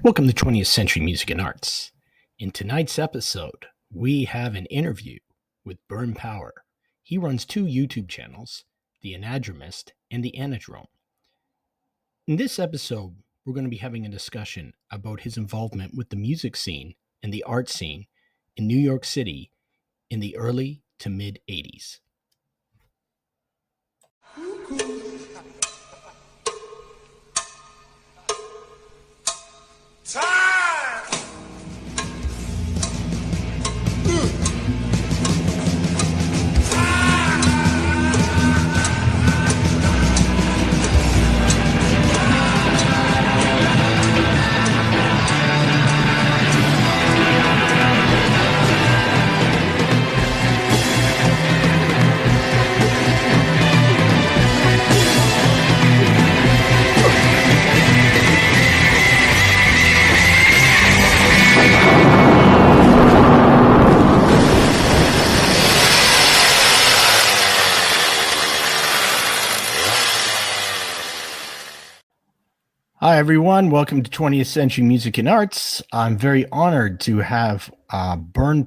Welcome to 20th Century Music and Arts. In tonight's episode, we have an interview with Byrne. He runs two YouTube channels, the Anadromist and the Anadrome. In this episode, we're going to be having a discussion about his involvement with the music scene and the art scene in New York City in the early to mid 80s. Hi, everyone. Welcome to 20th Century Music and Arts. I'm very honored to have Byrne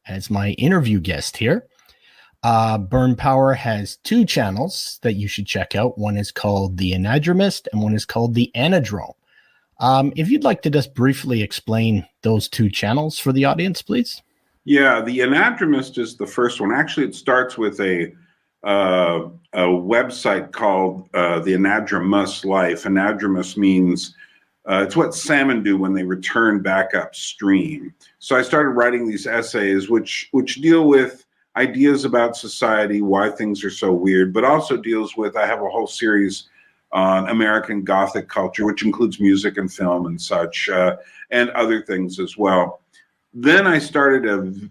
as my interview guest here. Byrne has two channels that you should check out. One is called the Anadromist and one is called the Anadrome. If you'd like to just briefly explain those two channels for the audience, please. Yeah, the Anadromist is the first one. Actually, it starts with a website called the Anadromist Life. Anadromist means it's what salmon do when they return back upstream. So I started writing these essays which deal with ideas about society, why things are so weird, but also deals with, I have a whole series on American Gothic culture, which includes music and film and such, and other things as well. Then I started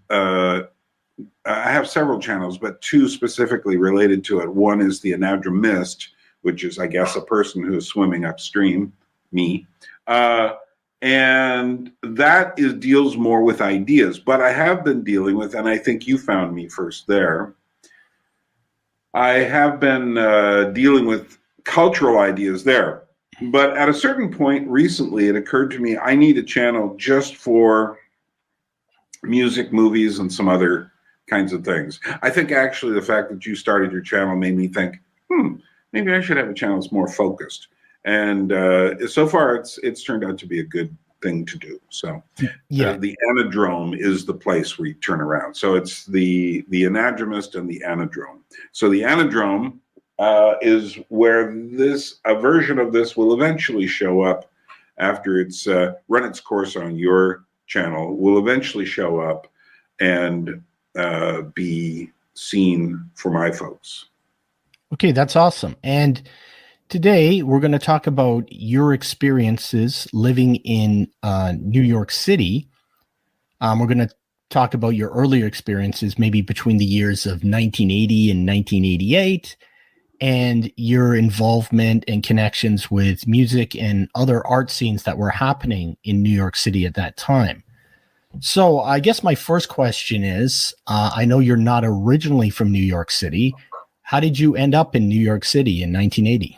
I have several channels, but two specifically related to it. One is the Anadromist, which is, I guess, a person who is swimming upstream, me. And that deals more with ideas. But I have been dealing with, and I think you found me first there, I have been dealing with cultural ideas there. But at a certain point recently, it occurred to me I need a channel just for music, movies, and some other kinds of things. I think actually the fact that you started your channel made me think, maybe I should have a channel that's more focused. And so far it's turned out to be a good thing to do. So yeah, the Anadrome is the place where you turn around. So it's the Anadromist and the Anadrome. So the Anadrome is where a version of this will eventually show up after it's run its course on your channel, will eventually show up and be seen for my folks. Okay, that's awesome. And today we're going to talk about your experiences living in New York City. We're going to talk about your earlier experiences, maybe between the years of 1980 and 1988, and your involvement and connections with music and other art scenes that were happening in New York City at that time. So I guess my first question is, I know you're not originally from New York City. How did you end up in New York City in 1980?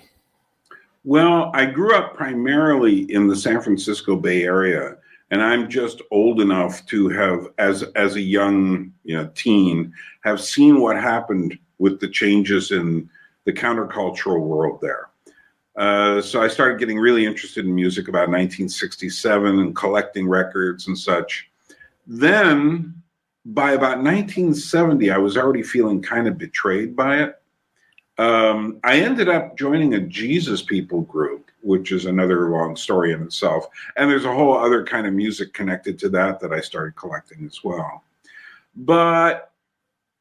Well, I grew up primarily in the San Francisco Bay Area, and I'm just old enough to have, as a young teen, have seen what happened with the changes in the countercultural world there. So I started getting really interested in music about 1967 and collecting records and such. Then by about 1970, I was already feeling kind of betrayed by it. I ended up joining a Jesus People group, which is another long story in itself. And there's a whole other kind of music connected to that I started collecting as well. But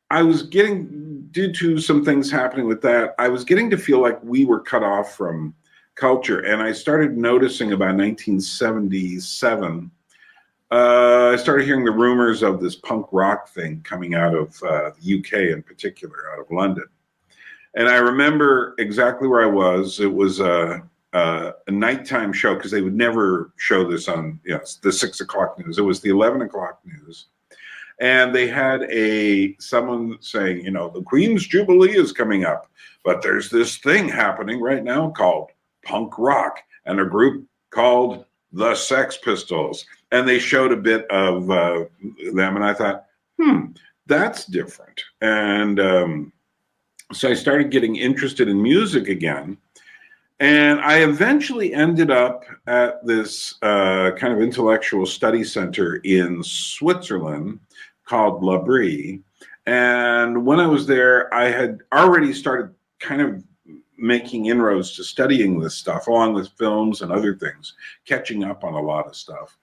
I was getting, due to some things happening with that, I was getting to feel like we were cut off from culture. And I started noticing about 1977, I started hearing the rumors of this punk rock thing coming out of the UK in particular, out of London. And I remember exactly where I was. It was a nighttime show because they would never show this on the 6 o'clock news. It was the 11 o'clock news. And they had someone saying, the Queen's Jubilee is coming up, but there's this thing happening right now called punk rock and a group called the Sex Pistols. And they showed a bit of them, and I thought, that's different. And so I started getting interested in music again. And I eventually ended up at this kind of intellectual study center in Switzerland called L'Abri. And when I was there, I had already started kind of making inroads to studying this stuff, along with films and other things, catching up on a lot of stuff.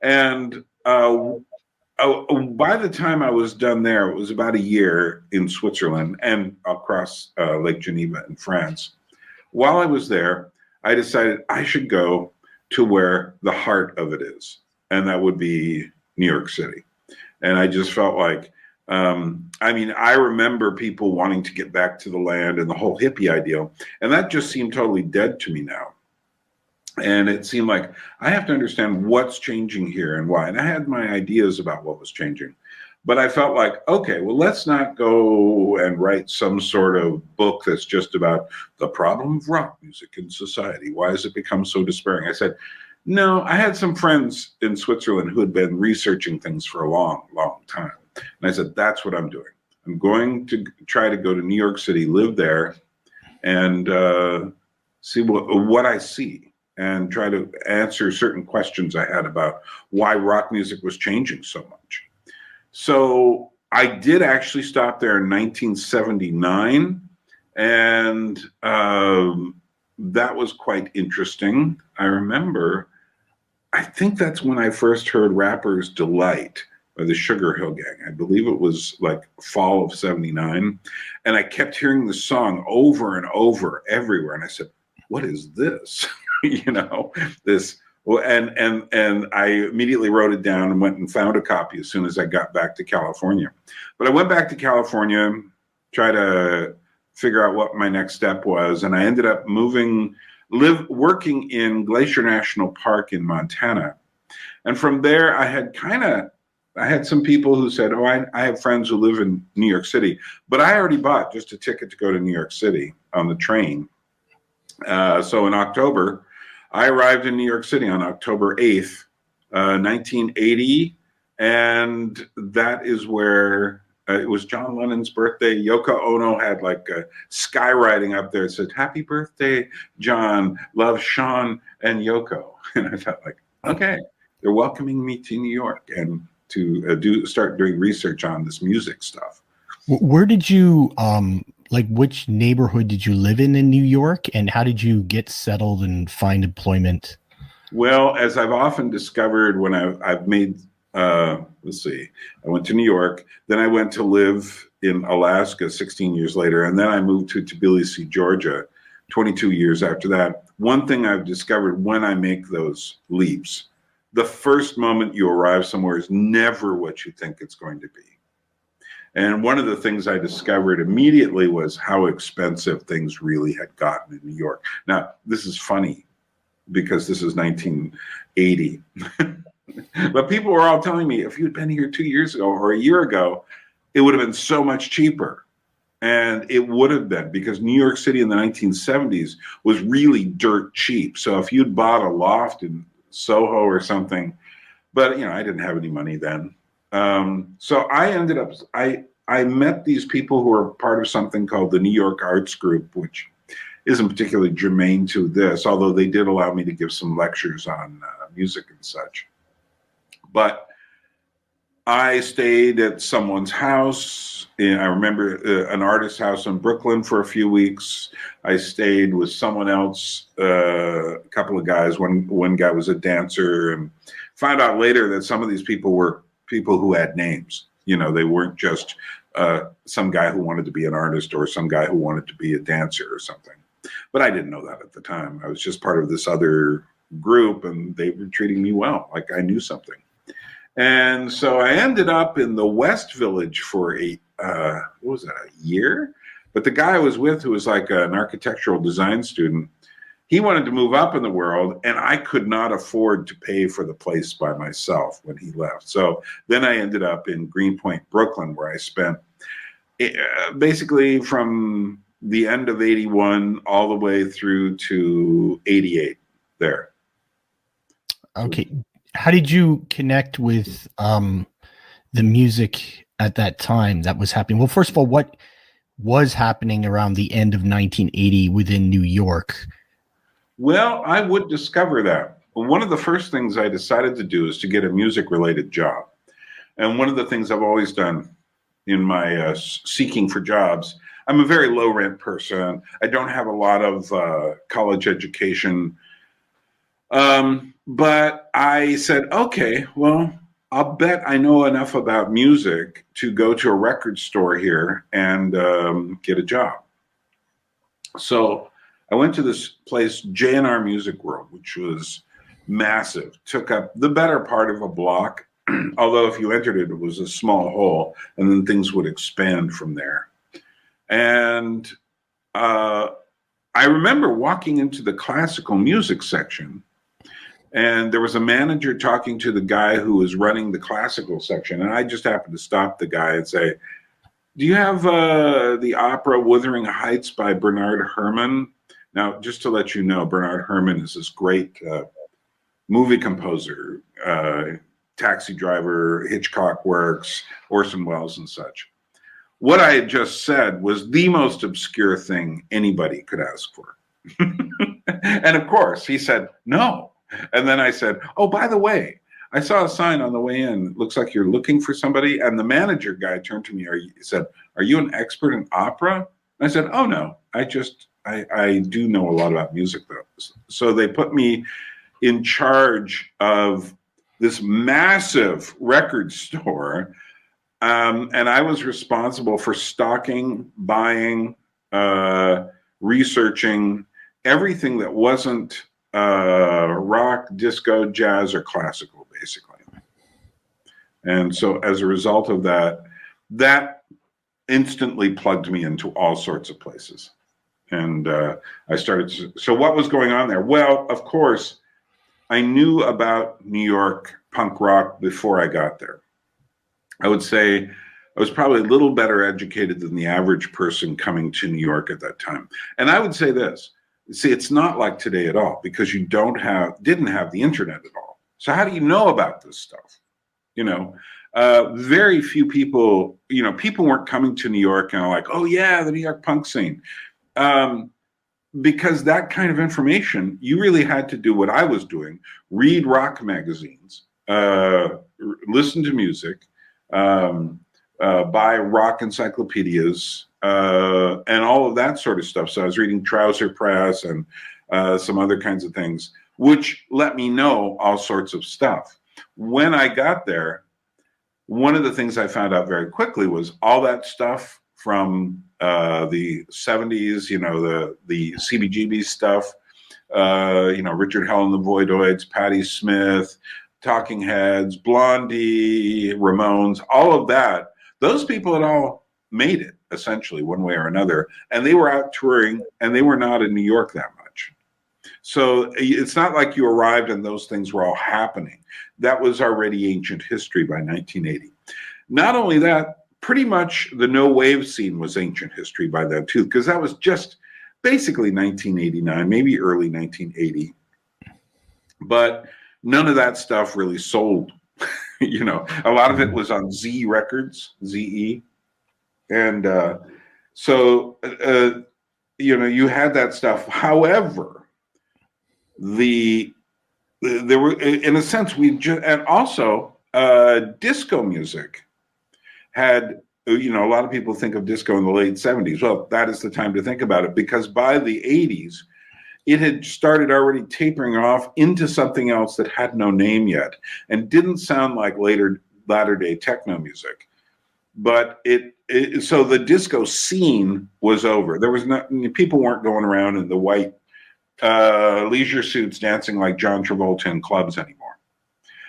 And by the time I was done there, it was about a year in Switzerland and across Lake Geneva in France. While I was there, I decided I should go to where the heart of it is, and that would be New York City. And I just felt like, I remember people wanting to get back to the land and the whole hippie ideal, and that just seemed totally dead to me now. And it seemed like I have to understand what's changing here and why. And I had my ideas about what was changing. But I felt like, okay, well, let's not go and write some sort of book that's just about the problem of rock music in society. Why has it become so despairing? I said, no, I had some friends in Switzerland who had been researching things for a long, long time. And I said, that's what I'm doing. I'm going to try to go to New York City, live there, and see what I see, and try to answer certain questions I had about why rock music was changing so much. So I did actually stop there in 1979, and that was quite interesting. I remember, I think that's when I first heard Rapper's Delight by the Sugar Hill Gang. I believe it was like fall of 79. And I kept hearing the song over and over everywhere. And I said, what is this? This. Well, and I immediately wrote it down and went and found a copy as soon as I got back to California. But I went back to California, try to figure out what my next step was, and I ended up working in Glacier National Park in Montana. And from there, I had some people who said, oh, I have friends who live in New York City, but I already bought just a ticket to go to New York City on the train. So in October, I arrived in New York City on October 8th, 1980, and that is where it was John Lennon's birthday. Yoko Ono had like a skywriting up there that said, happy birthday, John, love Sean and Yoko. And I thought like, okay, they're welcoming me to New York and to start doing research on this music stuff. Where did you, which neighborhood did you live in New York, and how did you get settled and find employment? Well, as I've often discovered when I've made, I went to New York, then I went to live in Alaska 16 years later, and then I moved to Tbilisi, Georgia, 22 years after that. One thing I've discovered when I make those leaps, the first moment you arrive somewhere is never what you think it's going to be. And one of the things I discovered immediately was how expensive things really had gotten in New York. Now, this is funny because this is 1980. But people were all telling me, if you'd been here 2 years ago or a year ago, it would have been so much cheaper. And it would have been, because New York City in the 1970s was really dirt cheap. So if you'd bought a loft in Soho or something, but I didn't have any money then. So I ended up, I met these people who were part of something called the New York Arts Group, which isn't particularly germane to this, although they did allow me to give some lectures on music and such. But I stayed at someone's house. I remember an artist's house in Brooklyn for a few weeks. I stayed with someone else, a couple of guys. One guy was a dancer, and found out later that some of these people were people who had names. They weren't just some guy who wanted to be an artist or some guy who wanted to be a dancer or something. But I didn't know that at the time. I was just part of this other group, and they were treating me well, like I knew something. And so I ended up in the West Village for a year? But the guy I was with, who was like an architectural design student, he wanted to move up in the world, and I could not afford to pay for the place by myself when he left. So then I ended up in Greenpoint, Brooklyn, where I spent basically from the end of 81 all the way through to 88 there. Okay. How did you connect with the music at that time that was happening? Well, first of all, what was happening around the end of 1980 within New York? Well, I would discover that. One of the first things I decided to do is to get a music related job. And one of the things I've always done in my seeking for jobs, I'm a very low rent person. I don't have a lot of college education. But I said, okay, well, I'll bet I know enough about music to go to a record store here and get a job. So I went to this place, J&R Music World, which was massive, took up the better part of a block. Although if you entered it, it was a small hole, and then things would expand from there. And I remember walking into the classical music section, and there was a manager talking to the guy who was running the classical section. And I just happened to stop the guy and say, do you have the opera Wuthering Heights by Bernard Herrmann? Now, just to let you know, Bernard Herrmann is this great movie composer, Taxi Driver, Hitchcock Works, Orson Welles and such. What I had just said was the most obscure thing anybody could ask for. And of course, he said, no. And then I said, oh, by the way, I saw a sign on the way in. It looks like you're looking for somebody. And the manager guy turned to me. He said, are you an expert in opera? And I said, oh, no, I do know a lot about music, though. So they put me in charge of this massive record store. And I was responsible for stocking, buying, researching everything that wasn't rock, disco, jazz, or classical, basically. And so as a result of that, that instantly plugged me into all sorts of places. And I started, so what was going on there? Well, of course, I knew about New York punk rock before I got there. I would say I was probably a little better educated than the average person coming to New York at that time. And I would say this, see, it's not like today at all, because you didn't have the internet at all. So how do you know about this stuff? Very few people, people weren't coming to New York and like, oh yeah, the New York punk scene. Because that kind of information, you really had to do what I was doing, read rock magazines, listen to music, buy rock encyclopedias, and all of that sort of stuff. So I was reading Trouser Press and some other kinds of things, which let me know all sorts of stuff. When I got there, one of the things I found out very quickly was all that stuff from the 70s, the CBGB stuff, Richard Hell and the Voidoids, Patti Smith, Talking Heads, Blondie, Ramones, all of that. Those people had all made it, essentially, one way or another. And they were out touring, and they were not in New York that much. So it's not like you arrived and those things were all happening. That was already ancient history by 1980. Not only that, pretty much the no wave scene was ancient history by then too, because that was just basically 1989, maybe early 1980. But none of that stuff really sold. A lot of it was on Z Records, ZE. And so you had that stuff. However, there were, in a sense, and also disco music had, a lot of people think of disco in the late 70s. Well, that is the time to think about it, because by the 80s, it had started already tapering off into something else that had no name yet and didn't sound like latter-day techno music. But so the disco scene was over. There was people weren't going around in the white leisure suits dancing like John Travolta in clubs anymore.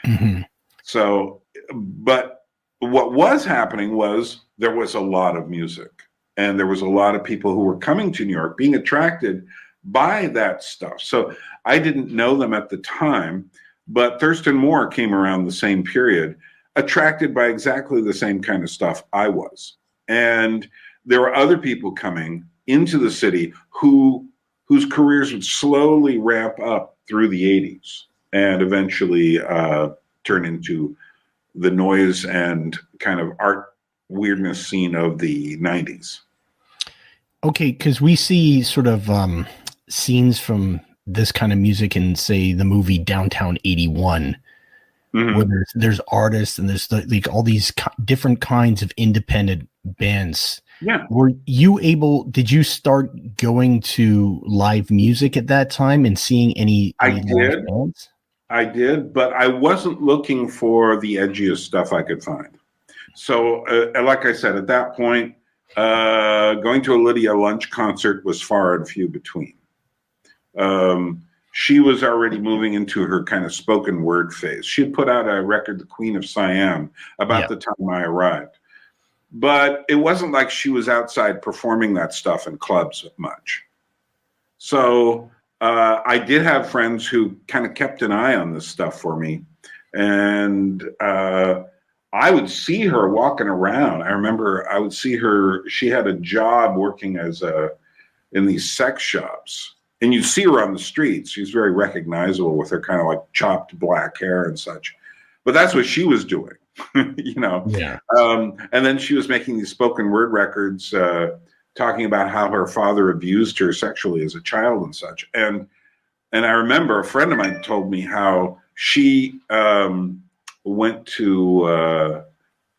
Mm-hmm. So, but what was happening was there was a lot of music, and there was a lot of people who were coming to New York being attracted by that stuff. So I didn't know them at the time, but Thurston Moore came around the same period, attracted by exactly the same kind of stuff I was. And there were other people coming into the city whose careers would slowly ramp up through the 80s. and eventually turn into the noise and kind of art weirdness scene of the 90s. Okay, because we see sort of scenes from this kind of music in, say, the movie Downtown 81, where there's artists and there's like all these different kinds of independent bands. Yeah. Did you start going to live music at that time and seeing any live bands? I did, but I wasn't looking for the edgiest stuff I could find. So, like I said, at that point, going to a Lydia Lunch concert was far and few between. She was already moving into her kind of spoken word phase. She had put out a record, The Queen of Siam, about the time I arrived. But it wasn't like she was outside performing that stuff in clubs much. So I did have friends who kind of kept an eye on this stuff for me. And I would see her walking around. I remember I would see her. She had a job working in these sex shops. And you'd see her on the streets. She's very recognizable with her kind of like chopped black hair and such. But that's what she was doing, you know. Yeah. And then she was making these spoken word records talking about how her father abused her sexually as a child and such. And I remember a friend of mine told me how she went to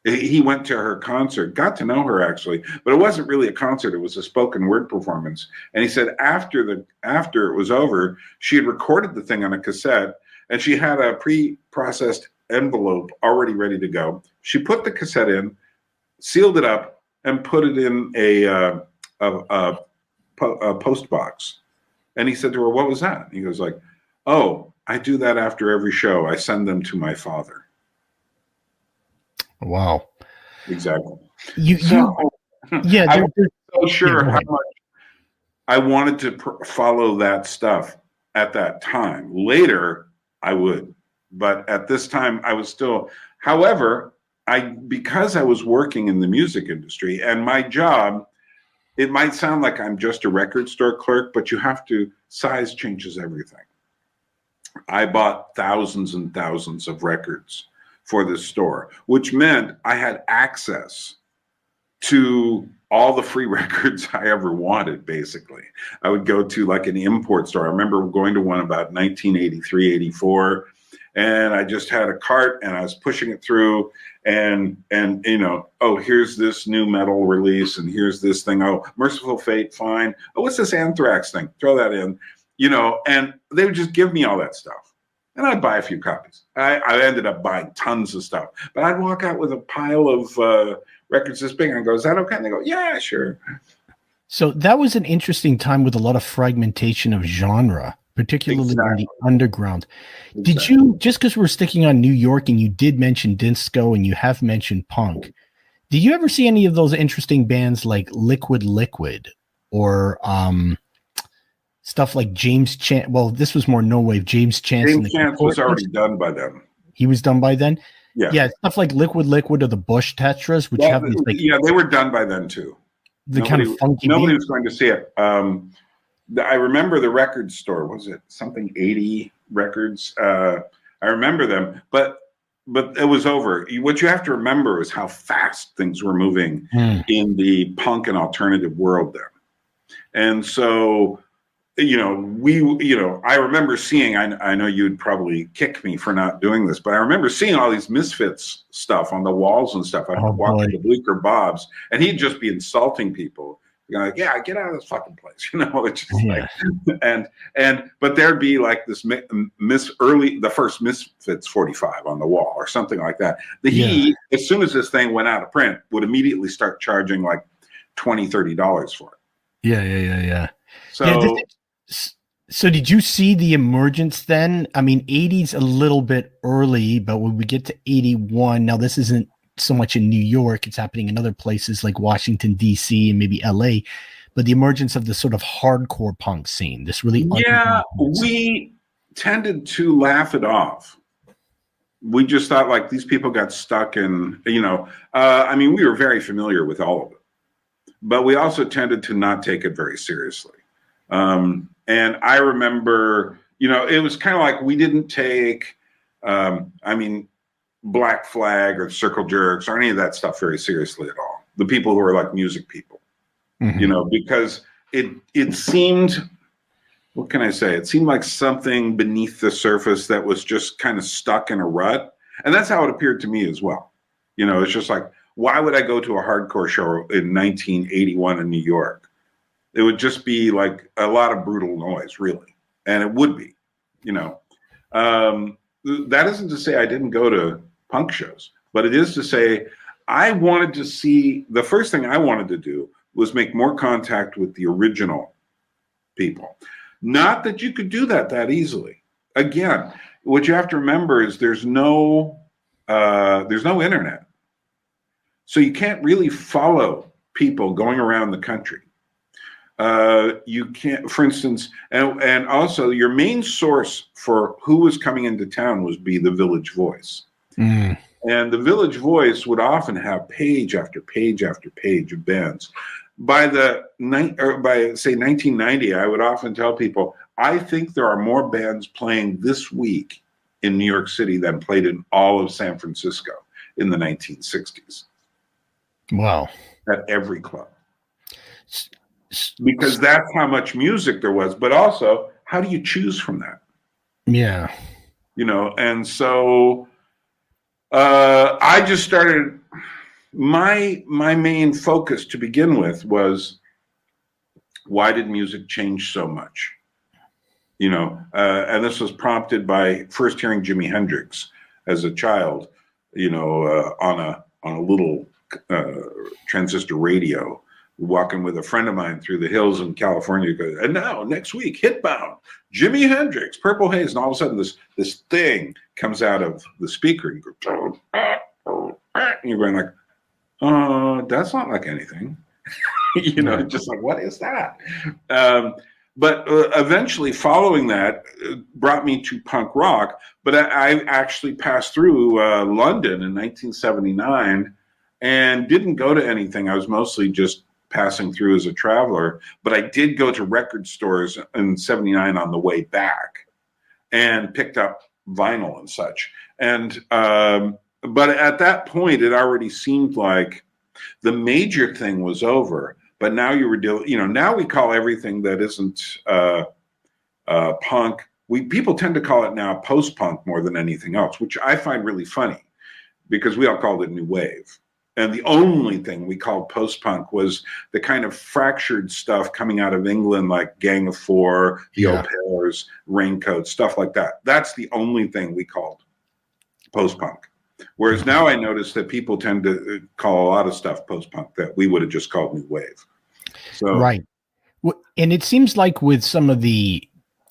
her concert, got to know her actually, but it wasn't really a concert. It was a spoken word performance. And he said after it was over, she had recorded the thing on a cassette and she had a pre-processed envelope already ready to go. She put the cassette in, sealed it up, and put it in a post box. And he said to her, "What was that?" He goes like, "Oh, I do that after every show. I send them to my father." Wow. Exactly. Yeah. I wasn't so sure how much I wanted to follow that stuff at that time. Later, I would, but at this time, I was still. However, because I was working in the music industry and my job, it might sound like I'm just a record store clerk, but size changes everything. I bought thousands and thousands of records for this store, which meant I had access to all the free records I ever wanted, basically. I would go to like an import store. I remember going to one about 1983, 84, and I just had a cart and I was pushing it through and you know, oh, here's this new metal release and here's this thing. Oh, Merciful Fate, fine. Oh, what's this Anthrax thing? Throw that in, you know, and they would just give me all that stuff. And I'd buy a few copies. I ended up buying tons of stuff. But I'd walk out with a pile of records this big and go, "Is that okay?" And they go, "Yeah, sure." So that was an interesting time with a lot of fragmentation of genre, particularly in the underground. Exactly. Did you, just because we're sticking on New York and you did mention disco and you have mentioned punk, did you ever see any of those interesting bands like Liquid or stuff like James Chance? Well, this was more no wave. James Chance. James Chance was already done by then. He was done by then? Yeah. Stuff like Liquid or the Bush Tetras, which have these like... Yeah, they were done by then too. Kind of funky nobody was going to see it. I remember the record store. Was it something 80 Records? I remember them, but it was over. What you have to remember is how fast things were moving in the punk and alternative world then. And so, you know, I remember seeing, I know you'd probably kick me for not doing this, but I remember seeing all these Misfits stuff on the walls and stuff. I'd walk into Bleecker Bob's and he'd just be insulting people. You know, like, "Yeah, get out of this fucking place." You know, it's just like, but there'd be like this the first Misfits 45 on the wall or something like that. He, as soon as this thing went out of print, would immediately start charging like $20, $30 for it. Yeah. So did you see the emergence then? I mean, 80's a little bit early, but when we get to 81, now this isn't so much in New York, it's happening in other places like Washington, D.C. and maybe L.A., but the emergence of the sort of hardcore punk scene, this really... Yeah, we tended to laugh it off. We just thought like these people got stuck in, you know, I mean, we were very familiar with all of it, but we also tended to not take it very seriously. And I remember it was kind of like we didn't take, Black Flag or Circle Jerks or any of that stuff very seriously at all. The people who are like music people, because it seemed, what can I say? It seemed like something beneath the surface that was just kind of stuck in a rut. And that's how it appeared to me as well. It's just like, why would I go to a hardcore show in 1981 in New York? It would just be like a lot of brutal noise, really. And it would be, that isn't to say I didn't go to punk shows, but it is to say I wanted to see, the first thing I wanted to do was make more contact with the original people. Not that you could do that easily. Again, what you have to remember is there's no internet. So you can't really follow people going around the country. You can't, for instance, and also your main source for who was coming into town was be the Village Voice. And the Village Voice would often have page after page after page of bands. By say 1990, I would often tell people, I think there are more bands playing this week in New York City than played in all of San Francisco in the 1960s. Wow. At every club. Because that's how much music there was, but also how do you choose from that? Yeah. And so I just started, my main focus to begin with was, why did music change so much? And this was prompted by first hearing Jimi Hendrix as a child, on a little transistor radio, walking with a friend of mine through the hills in California. And now next week, Hitbound, Jimi Hendrix, Purple Haze, and all of a sudden this thing comes out of the speaker and you're going like, that's not like anything. Just like, what is that? But eventually following that brought me to punk rock. But I actually passed through London in 1979 and didn't go to anything. I was mostly just passing through as a traveler, but I did go to record stores in 79 on the way back and picked up vinyl and such. And, but at that point, it already seemed like the major thing was over, but now you were doing, now we call everything that isn't punk. People tend to call it now post-punk more than anything else, which I find really funny because we all called it new wave. And the only thing we called post-punk was the kind of fractured stuff coming out of England, like Gang of Four, the Au Pairs, Raincoat, stuff like that. That's the only thing we called post-punk. Whereas now I notice that people tend to call a lot of stuff post-punk that we would have just called new wave. So, right. And it seems like with some of the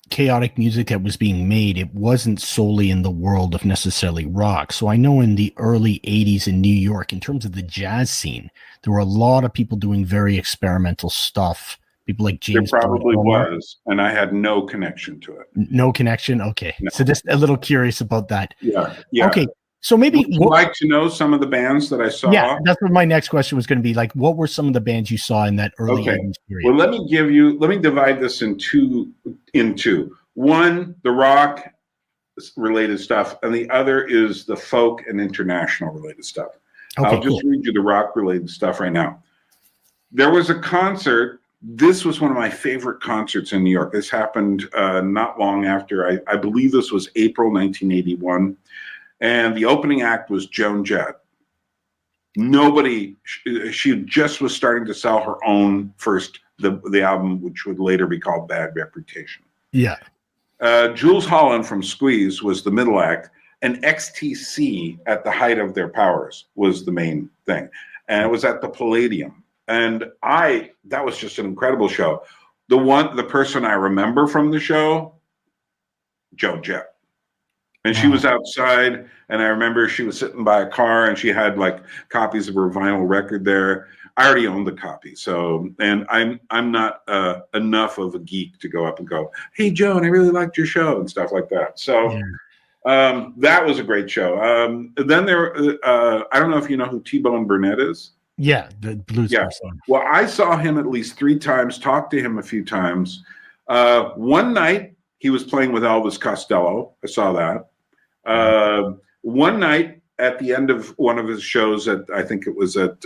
chaotic music that was being made, it wasn't solely in the world of necessarily rock. So I know in the early 80s in New York, in terms of the jazz scene, there were a lot of people doing very experimental stuff. People like James. There probably was, and I had no connection to it. No connection? Okay. No. So just a little curious about that. Yeah. Okay. So maybe would you like to know some of the bands that I saw? Yeah, that's what my next question was going to be. Like, what were some of the bands you saw in that early 80s period? Well, let me divide this in two. One, the rock related stuff, and the other is the folk and international related stuff. Okay, I'll just read you the rock related stuff right now. There was a concert. This was one of my favorite concerts in New York. This happened not long after, I believe this was April 1981. And the opening act was Joan Jett. She just was starting to sell her own the album, which would later be called Bad Reputation. Yeah. Jules Holland from Squeeze was the middle act, and XTC at the height of their powers was the main thing. And it was at the Palladium. And that was just an incredible show. The person I remember from the show, Joan Jett. And she was outside, and I remember she was sitting by a car, and she had like copies of her vinyl record there. I already owned the copy, and I'm not enough of a geek to go up and go, "Hey, Joan, I really liked your show," and stuff like that. So that was a great show. Then I don't know if you know who T-Bone Burnett is. Yeah, the blues person. Well, I saw him at least 3 times, talked to him a few times. One night, he was playing with Elvis Costello. I saw that. One night at the end of one of his shows I think it was at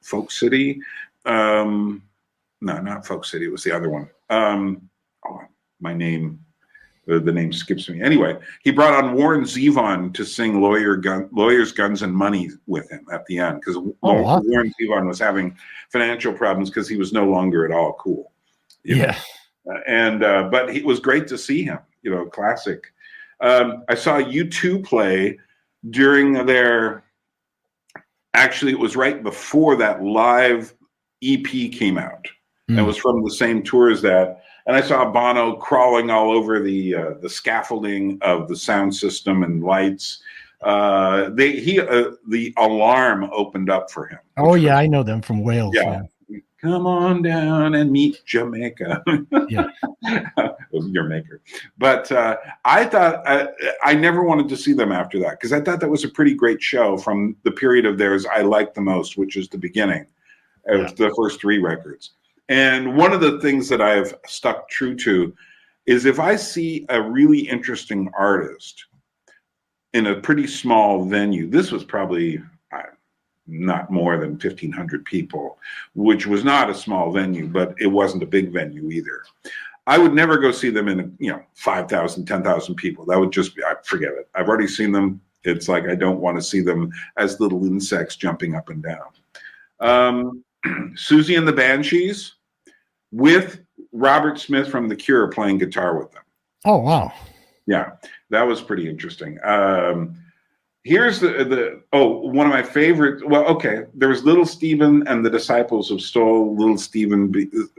Folk City. No, not Folk City. It was the other one. My name, the name skips me. Anyway, he brought on Warren Zevon to sing Lawyers, Guns, and Money with him at the end, because awesome. Warren Zevon was having financial problems because he was no longer at all cool. Yeah. But it was great to see him, classic. I saw U2 play during actually it was right before that live EP came out. And it was from the same tour as that. And I saw Bono crawling all over the scaffolding of the sound system and lights. The alarm opened up for him. Oh yeah, I know them from Wales. Yeah. Come on down and meet Jamaica. Yeah. Your maker. But I thought I never wanted to see them after that, because I thought that was a pretty great show from the period of theirs I liked the most, which is the beginning of the first 3 records. And one of the things that I've stuck true to is if I see a really interesting artist in a pretty small venue, this was probably not more than 1,500 people, which was not a small venue, but it wasn't a big venue either. I would never go see them in 5,000, 10,000 people. That would just be, forget it. I've already seen them. It's like I don't want to see them as little insects jumping up and down. Susie and the Banshees, with Robert Smith from The Cure playing guitar with them. Oh, wow. Yeah, that was pretty interesting. Here's one of my favorite. Well, okay, there was Little Steven and the Disciples of Soul. Little Steven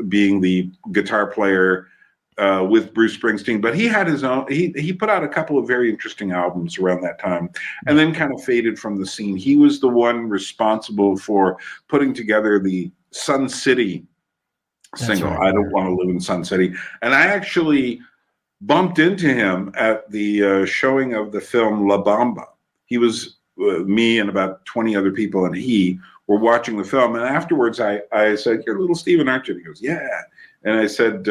being the guitar player with Bruce Springsteen, but he had his own. He put out a couple of very interesting albums around that time, and then kind of faded from the scene. He was the one responsible for putting together the Sun City single. Right. I Don't Want to Live in Sun City, and I actually bumped into him at the showing of the film La Bamba. He was me and about 20 other people, and he were watching the film. And afterwards, I said, "You're Little Steven, aren't you?" And he goes, "Yeah." And I said,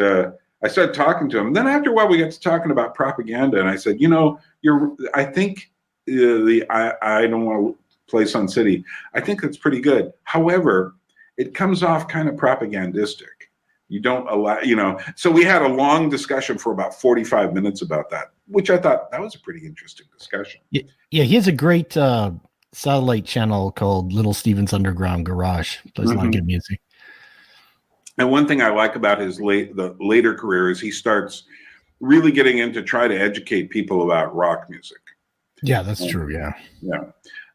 I started talking to him. Then after a while, we got to talking about propaganda, and I said, I think I Don't Want to Play Sun City. I think that's pretty good. However, it comes off kind of propagandistic. You don't allow, So we had a long discussion for about 45 minutes about that, which I thought that was a pretty interesting discussion. Yeah, he has a great satellite channel called Little Steven's Underground Garage. Plays a lot of good music. And one thing I like about his later career is he starts really getting into try to educate people about rock music. Yeah, that's true. Yeah. Yeah.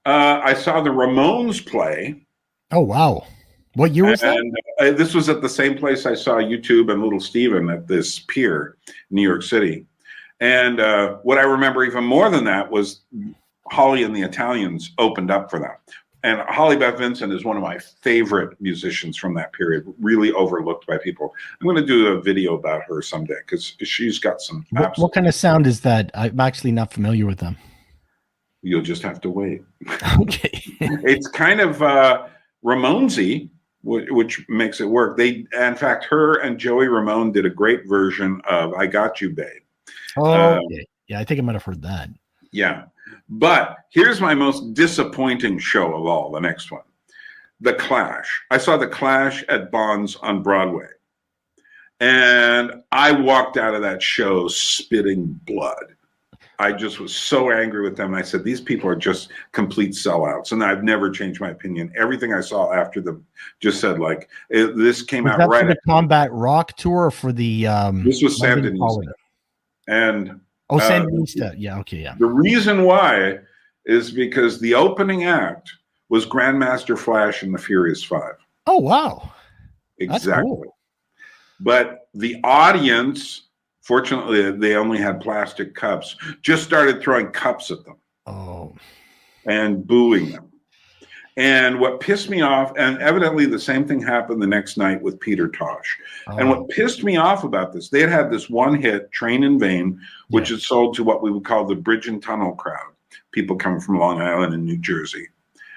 I saw the Ramones play. Oh, wow. What year was that? And this was at the same place I saw YouTube and Little Steven at this pier, New York City. And what I remember even more than that was Holly and the Italians opened up for them. And Holly Beth Vincent is one of my favorite musicians from that period, really overlooked by people. I'm going to do a video about her someday because she's got some. What kind of sound is that? I'm actually not familiar with them. You'll just have to wait. Okay. It's kind of Ramonesy, which makes it work. In fact, her and Joey Ramone did a great version of "I Got You, Babe." Oh, okay. Yeah, I think I might have heard that. Yeah. But here's my most disappointing show of all, the next one. The Clash. I saw The Clash at Bonds on Broadway. And I walked out of that show spitting blood. I just was so angry with them. I said, these people are just complete sellouts. And I've never changed my opinion. Everything I saw after them just said, this came out right. For the Combat Rock tour or for the this was Sandinista. And Sandinista. Yeah, okay, yeah. The reason why is because the opening act was Grandmaster Flash and the Furious Five. Oh, wow. Exactly. Cool. But the audience, fortunately, they only had plastic cups, just started throwing cups at them. Oh. And booing them. And what pissed me off, and evidently the same thing happened the next night with Peter Tosh. Oh. And what pissed me off about this, they had this one hit, Train in Vain, which is sold to what we would call the bridge and tunnel crowd, people coming from Long Island and New Jersey.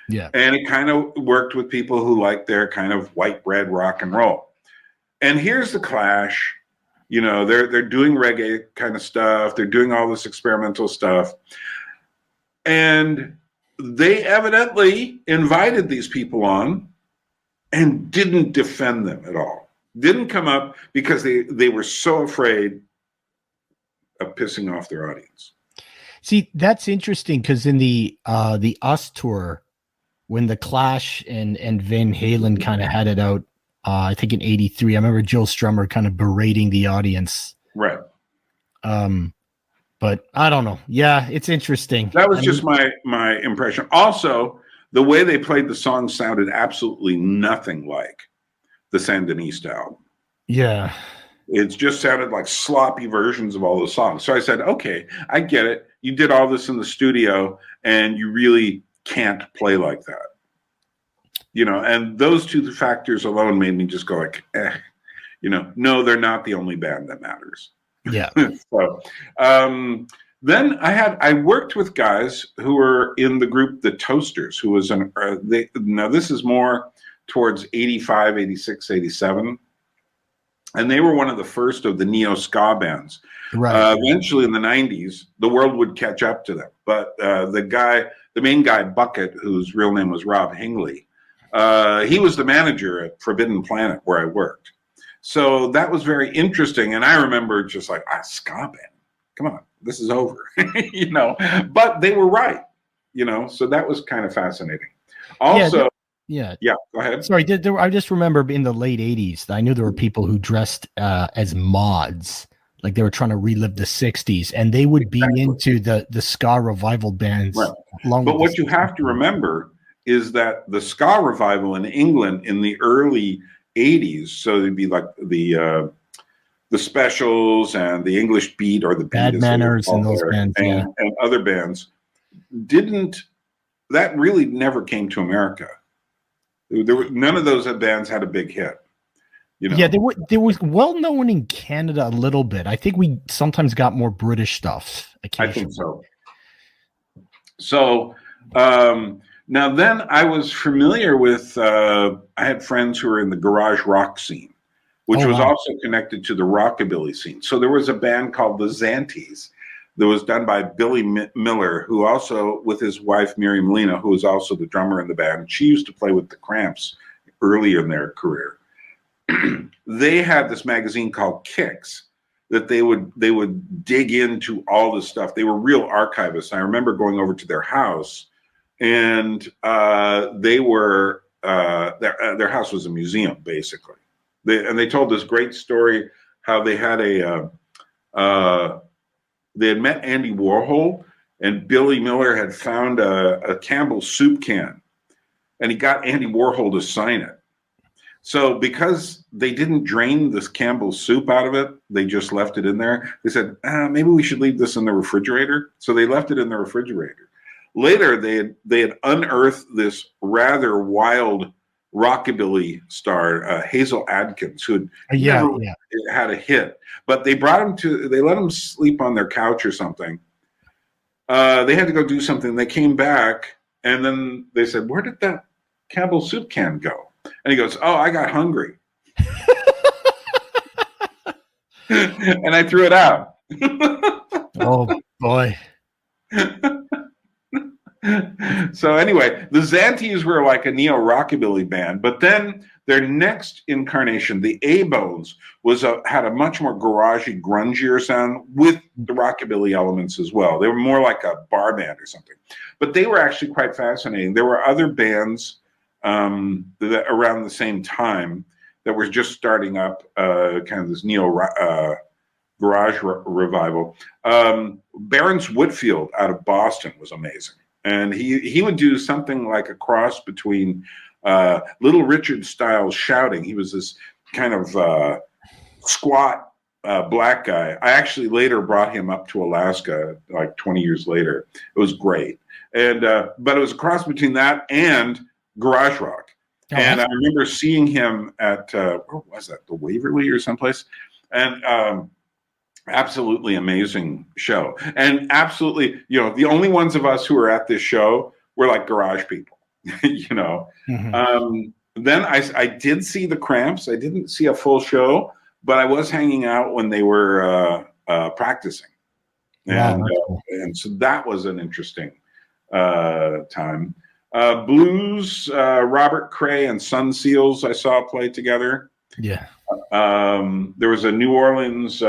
Yeah. And it kind of worked with people who like their kind of white bread rock and roll. And here's the Clash You know, they're doing reggae kind of stuff. They're doing all this experimental stuff. And they evidently invited these people on and didn't defend them at all. Didn't come up because they were so afraid of pissing off their audience. See, that's interesting because in the Us tour, when the Clash and Van Halen kind of had it out, I think in '83, I remember Joe Strummer kind of berating the audience. Right. But I don't know. Yeah, it's interesting. That was just my impression. Also, the way they played the song sounded absolutely nothing like the Sandinista album. Yeah. It just sounded like sloppy versions of all the songs. So I said, okay, I get it. You did all this in the studio and you really can't play like that. You know, and those two factors alone made me just go like, you know, no, they're not the only band that matters. Yeah. So, then I worked with guys who were in the group The Toasters, who was now this is more towards 85, 86, 87. And they were one of the first of the neo-ska bands. Right. Eventually in the 90s, the world would catch up to them. But the main guy, Bucket, whose real name was Rob Hingley, he was the manager at Forbidden Planet where I worked. So that was very interesting. And I remember just like, ska band, come on, this is over, you know. But they were right, you know, so that was kind of fascinating. Also, yeah, go ahead. Sorry, I just remember in the late 80s, I knew there were people who dressed as mods, like they were trying to relive the 60s, and they would be into the ska revival bands. Right. But what you have to remember is that the ska revival in England in the early 80s, so it'd be like the Specials and the English Beat or the Bad Manners and those bands, and other bands, that really never came to America. None of those bands had a big hit. You know? Yeah, there was well known in Canada a little bit. I think we sometimes got more British stuff. I think so. So now then I was familiar with, I had friends who were in the garage rock scene, which was also connected to the rockabilly scene. So there was a band called the Zanties that was done by Billy Miller, who also, with his wife Miriam Lena, who was also the drummer in the band. She used to play with the Cramps early in their career. They had this magazine called Kicks that they would dig into all this stuff. They were real archivists. I remember going over to their house, and they were their house was a museum basically. They told this great story how they had they had met Andy Warhol, and Billy Miller had found a Campbell's soup can, and he got Andy Warhol to sign it. So because they didn't drain this Campbell's soup out of it, they just left it in there. They said, maybe we should leave this in the refrigerator. So they left it in the refrigerator. Later, they had unearthed this rather wild rockabilly star, Hazel Adkins, who had a hit. But they brought him they let him sleep on their couch or something. They had to go do something. They came back, and then they said, where did that Campbell's soup can go? And he goes, I got hungry. And I threw it out. Oh, boy. So anyway, the Zanties were like a neo-rockabilly band, but then their next incarnation, the A-Bones, had a much more garagey, grungier sound with the rockabilly elements as well. They were more like a bar band or something. But they were actually quite fascinating. There were other bands that around the same time that were just starting up kind of this garage revival. Barron's Whitfield out of Boston was amazing. And he would do something like a cross between Little Richard style shouting. He was this kind of squat black guy. I actually later brought him up to Alaska like 20 years later. It was great. And but it was a cross between that and garage rock. And I remember seeing him at where was that, the Waverly or someplace, and absolutely amazing show. And absolutely, the only ones of us who were at this show were like garage people. Mm-hmm. Then I did see the Cramps. I didn't see a full show, but I was hanging out when they were practicing. Wow, that's cool. And so that was an interesting time. Blues, Robert Cray and Sun Seals I saw play together. Yeah. There was a New Orleans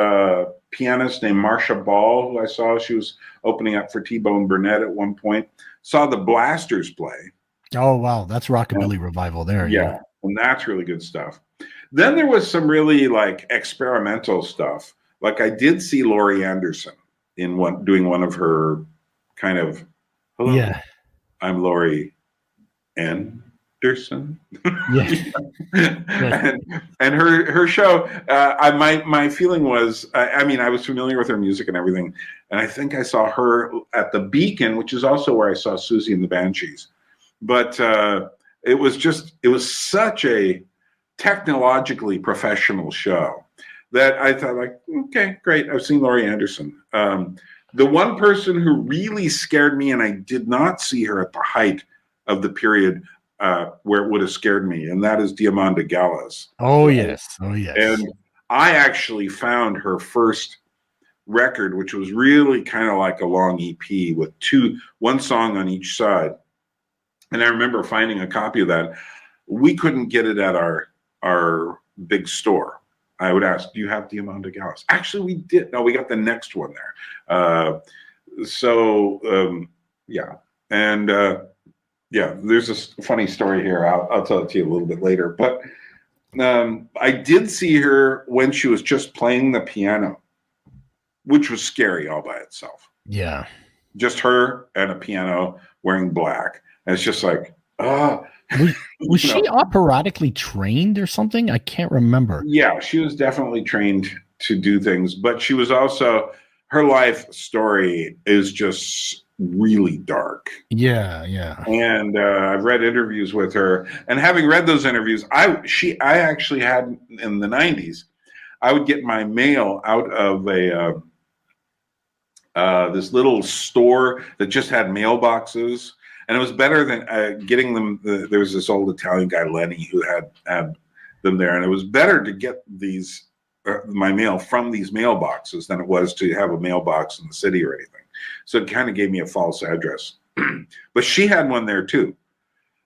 pianist named Marcia Ball who I saw. She was opening up for T-Bone Burnett at one point. Saw the Blasters play. Oh, wow. That's Rockabilly Revival there. Yeah. And that's really good stuff. Then there was some really like experimental stuff. Like I did see Laurie Anderson doing one of her kind of, hello, Yeah. I'm Laurie Anderson. Yeah. and her show, my feeling was, I mean, I was familiar with her music and everything, and I think I saw her at the Beacon, which is also where I saw Susie and the Banshees. But it was such a technologically professional show that I thought, like, okay, great, I've seen Laurie Anderson. The one person who really scared me, and I did not see her at the height of the period where it would have scared me, and that is Diamanda Gallas. Oh, yes. Oh, yes. And I actually found her first record, which was really kind of like a long EP with one song on each side. And I remember finding a copy of that. We couldn't get it at our big store. I would ask, do you have Diamanda Gallas? Actually, we did. No, we got the next one there. Yeah. And there's a funny story here. I'll tell it to you a little bit later. But I did see her when she was just playing the piano, which was scary all by itself. Yeah. Just her and a piano wearing black. And it's just like, Was she operatically trained or something? I can't remember. Yeah, she was definitely trained to do things, but she was also, her life story is just really dark. Yeah, yeah. And I've read interviews with her, and having read those interviews, I actually had in the 90s, I would get my mail out of this little store that just had mailboxes. And it was better than getting them. There was this old Italian guy, Lenny, who had them there. And it was better to get my mail from these mailboxes than it was to have a mailbox in the city or anything. So it kind of gave me a false address. But she had one there too.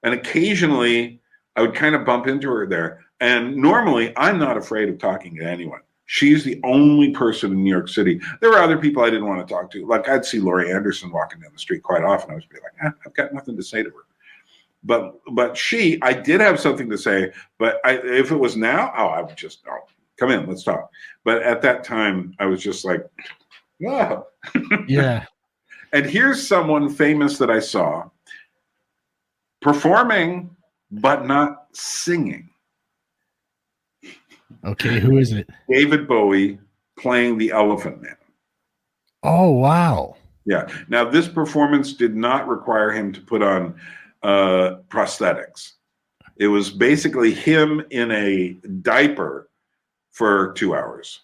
And occasionally I would kind of bump into her there. And normally I'm not afraid of talking to anyone. She's the only person in New York City. There were other people I didn't want to talk to. Like I'd see Laurie Anderson walking down the street quite often. I would be like, I've got nothing to say to her. But I did have something to say. But if it was now, I would just, come in, let's talk. But at that time, I was just like, wow. Yeah. And here's someone famous that I saw performing, but not singing. Okay, who is it? David Bowie playing the Elephant Man. Oh, wow. Yeah. Now, this performance did not require him to put on prosthetics. It was basically him in a diaper for 2 hours.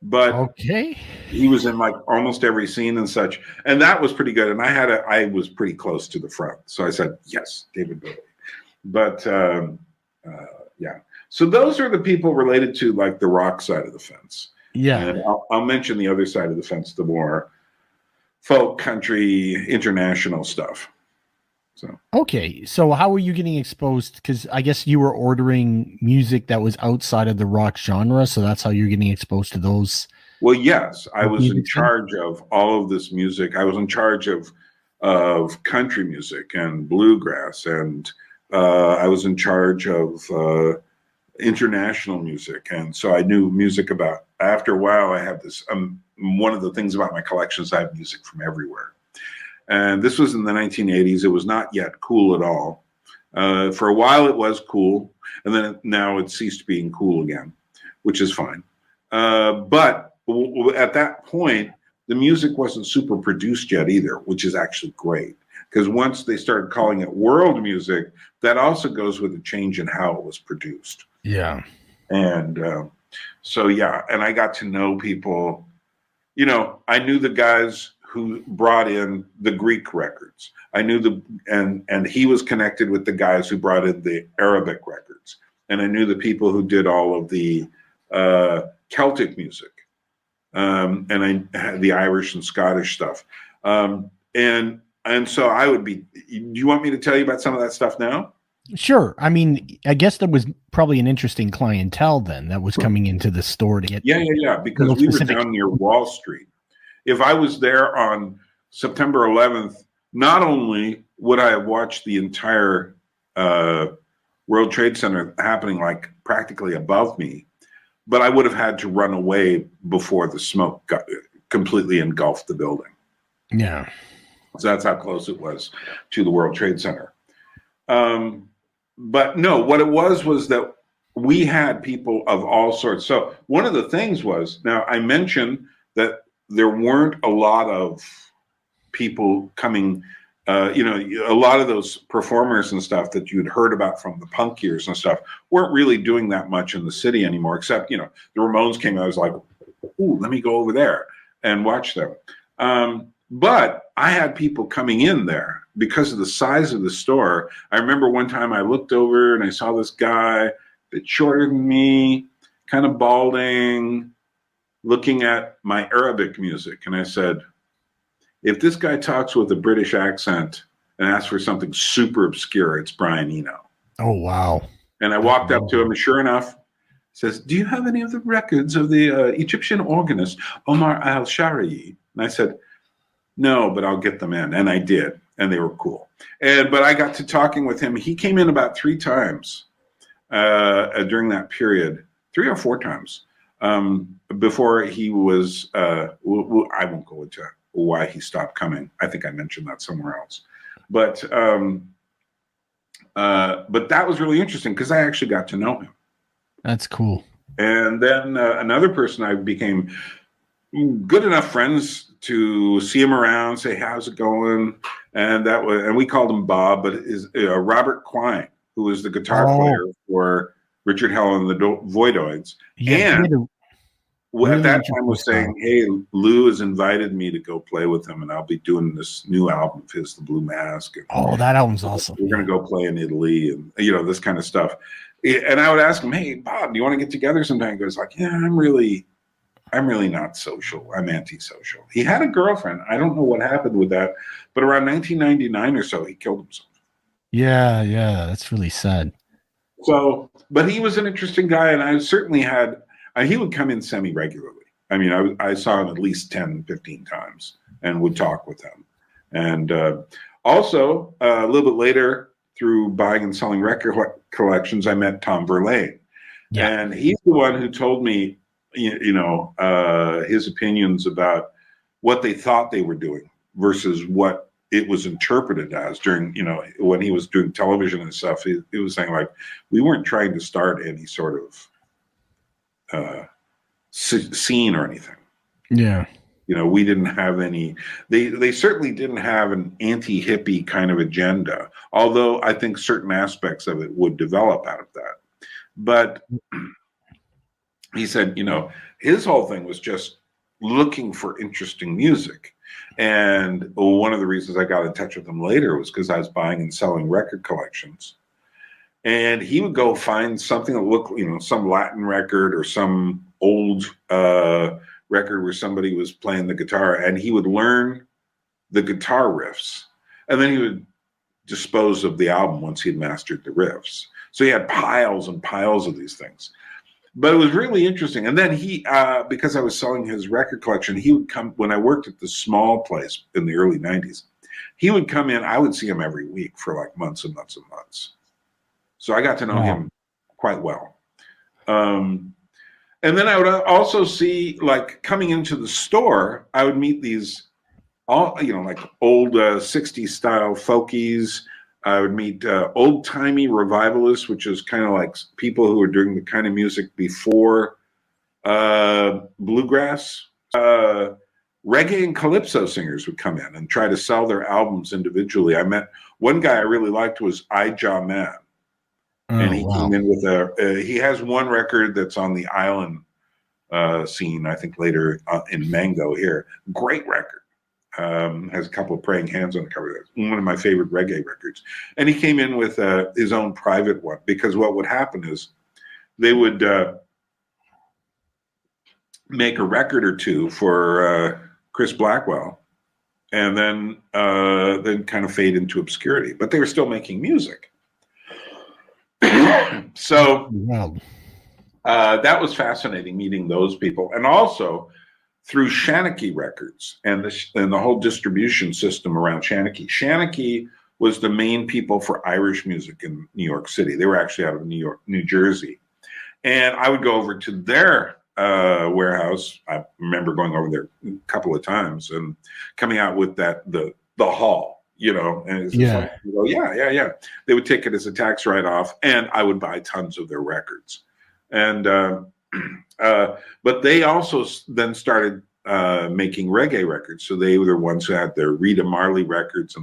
But okay, he was in like almost every scene and such. And that was pretty good. And I was pretty close to the front. So I said, yes, David Bowie. But yeah. So those are the people related to like the rock side of the fence. Yeah. And I'll mention the other side of the fence, the more folk, country, international stuff. So okay. So how were you getting exposed? Because I guess you were ordering music that was outside of the rock genre. So that's how you're getting exposed to those. Well, yes, I was in charge of all of this music. I was in charge of country music and bluegrass, and I was in charge of international music. And so I knew music about, after a while, I have this, one of the things about my collection is I have music from everywhere. And this was in the 1980s. It was not yet cool at all. For a while it was cool, and then now it ceased being cool again, which is fine. But at that point, the music wasn't super produced yet either, which is actually great. Because once they started calling it world music, that also goes with a change in how it was produced. Yeah. And so, yeah, and I got to know people, you know, I knew the guys who brought in the Greek records. I knew and he was connected with the guys who brought in the Arabic records. And I knew the people who did all of the Celtic music, and I had the Irish and Scottish stuff, and so I would be. Do you want me to tell you about some of that stuff now? Sure. I mean, I guess there was probably an interesting clientele then that was Sure. coming into the store to get. Yeah. Because little we were specific- down near Wall Street. If I was there on September 11th, not only would I have watched the entire World Trade Center happening like practically above me, but I would have had to run away before the smoke got completely engulfed the building. Yeah. So that's how close it was to the World Trade Center. But no, what it was that we had people of all sorts. So one of the things was, now I mentioned that there weren't a lot of people coming, a lot of those performers and stuff that you'd heard about from the punk years and stuff weren't really doing that much in the city anymore, except, the Ramones came out. I was like, ooh, let me go over there and watch them. But I had people coming in there because of the size of the store. I remember one time I looked over and I saw this guy a bit shorter than me, kind of balding, looking at my Arabic music. And I said, if this guy talks with a British accent and asks for something super obscure, it's Brian Eno. Oh, wow. And I walked up to him, and sure enough, says, do you have any of the records of the Egyptian organist, Omar al-Shari'i? And I said, no, but I'll get them in. And I did. And they were cool. But I got to talking with him. He came in about 3 times during that period, 3 or 4 times before he was, I won't go into why he stopped coming. I think I mentioned that somewhere else. But that was really interesting because I actually got to know him. That's cool. And then another person I became good enough friends to see him around, say, how's it going? And we called him Bob, but is Robert Quine, who was the guitar player for Richard Hell and the Voidoids. Yeah, And at that time was saying, hey, Lou has invited me to go play with him, and I'll be doing this new album of his, The Blue Mask. And, that album's awesome. We're going to go play in Italy and, this kind of stuff. And I would ask him, hey, Bob, do you want to get together sometime? He goes like, yeah, I'm really not social. I'm antisocial. He had a girlfriend. I don't know what happened with that, but around 1999 or so, he killed himself. Yeah, that's really sad. So, but he was an interesting guy, and I certainly had, he would come in semi-regularly. I mean, I saw him at least 10, 15 times and would talk with him. And also, a little bit later, through buying and selling record collections, I met Tom Verlaine. Yeah. And he's the one who told me, his opinions about what they thought they were doing versus what it was interpreted as during, when he was doing television and stuff. He was saying, like, we weren't trying to start any sort of scene or anything. Yeah. We didn't have any, they certainly didn't have an anti-hippie kind of agenda, although I think certain aspects of it would develop out of that. But he said, his whole thing was just looking for interesting music. And one of the reasons I got in touch with him later was because I was buying and selling record collections. And he would go find something that looked, some Latin record or some old record where somebody was playing the guitar, and he would learn the guitar riffs. And then he would dispose of the album once he'd mastered the riffs. So he had piles and piles of these things. But it was really interesting. And then he, because I was selling his record collection, he would come, when I worked at the small place in the early 90s, he would come in, I would see him every week for like months and months and months. So I got to know him quite well. And then I would also see, like, coming into the store, I would meet these, like old 60s style folkies. I would meet old-timey revivalists, which is kind of like people who were doing the kind of music before bluegrass. Reggae and calypso singers would come in and try to sell their albums individually. I met one guy I really liked was Ija Man. And he came in with he has one record that's on the island scene, I think later in Mango here. Great record. Has a couple of praying hands on the cover. That's one of my favorite reggae records. And he came in with his own private one, because what would happen is they would make a record or two for Chris Blackwell, and then kind of fade into obscurity. But they were still making music. So Wow. that was fascinating, meeting those people, and also through Shanachie Records and the whole distribution system around Shanachie. Shanachie was the main people for Irish music in New York City. They were actually out of New Jersey. And I would go over to their warehouse. I remember going over there a couple of times and coming out with the haul, and it's just like, yeah. They would take it as a tax write-off, and I would buy tons of their records. And but they also then started making reggae records. So they were the ones who had their Rita Marley records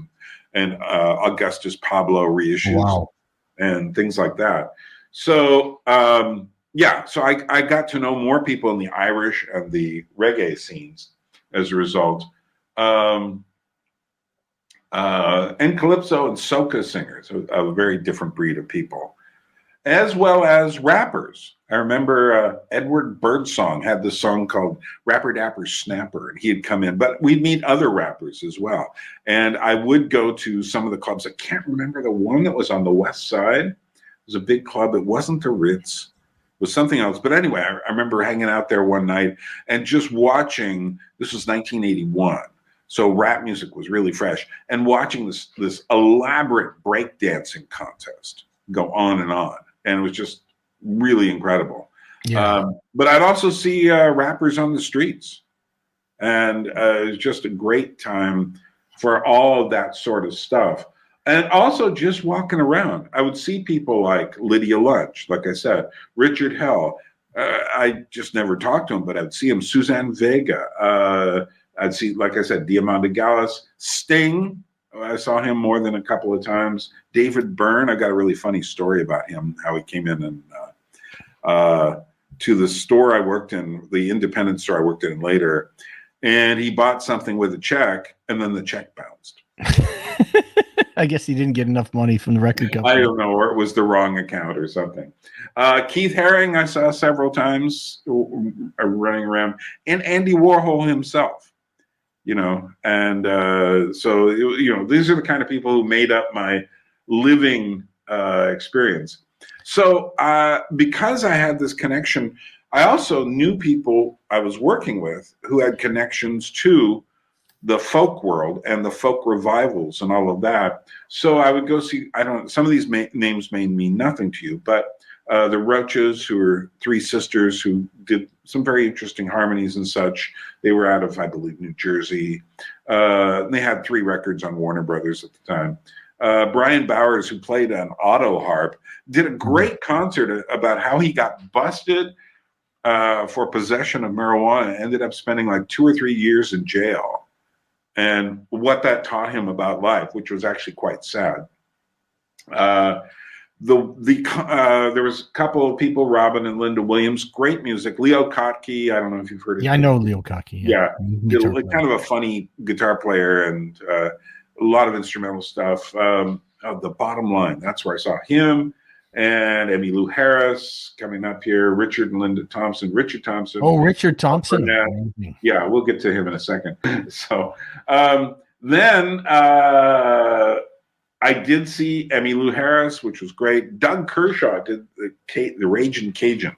and Augustus Pablo reissues and things like that. So so I got to know more people in the Irish and the reggae scenes as a result. And calypso and soca singers, a very different breed of people, as well as rappers. I remember Edward Birdsong had this song called Rapper Dapper Snapper, and he had come in, but we'd meet other rappers as well. And I would go to some of the clubs. I can't remember the one that was on the West Side. It was a big club. It wasn't the Ritz. It was something else. But anyway, I remember hanging out there one night and just watching, this was 1981. So rap music was really fresh, and watching this elaborate breakdancing contest go on. And it was just really incredible. Yeah. But I'd also see rappers on the streets. And it was just a great time for all of that sort of stuff. And also just walking around. I would see people like Lydia Lunch, like I said, Richard Hell. I just never talked to him, but I'd see him. Suzanne Vega. I'd see, like I said, Diamanda Gallas. Sting. I saw him more than a couple of times. David Byrne, I got a really funny story about him, how he came in and to the store I worked in, the independent store I worked in later, and he bought something with a check, and then the check bounced. I guess he didn't get enough money from the record company. I don't know, or it was the wrong account or something. Keith Haring, I saw several times running around, and Andy Warhol himself. And so these are the kind of people who made up my living experience. So because I had this connection, I also knew people I was working with who had connections to the folk world and the folk revivals and all of that. So I would go see, some of these names may mean nothing to you, but the Roaches, who were three sisters who did some very interesting harmonies and such. They were out of, I believe, New Jersey. They had 3 records on Warner Brothers at the time. Brian Bowers, who played an auto harp, did a great concert about how he got busted for possession of marijuana, ended up spending like 2 or 3 years in jail, and what that taught him about life, which was actually quite sad. There was a couple of people, Robin and Linda Williams, great music. Leo Kottke, I don't know if you've heard of him. Yeah, I know Leo Kottke. Yeah. Kind of a funny guitar player and a lot of instrumental stuff. The Bottom Line, that's where I saw him. And Emmylou Harris coming up here, Richard and Linda Thompson. Richard Thompson. Oh, Richard Thompson. Yeah, we'll get to him in a second. So then I did see Emmylou Harris, which was great. Doug Kershaw did the Ragin' Cajun.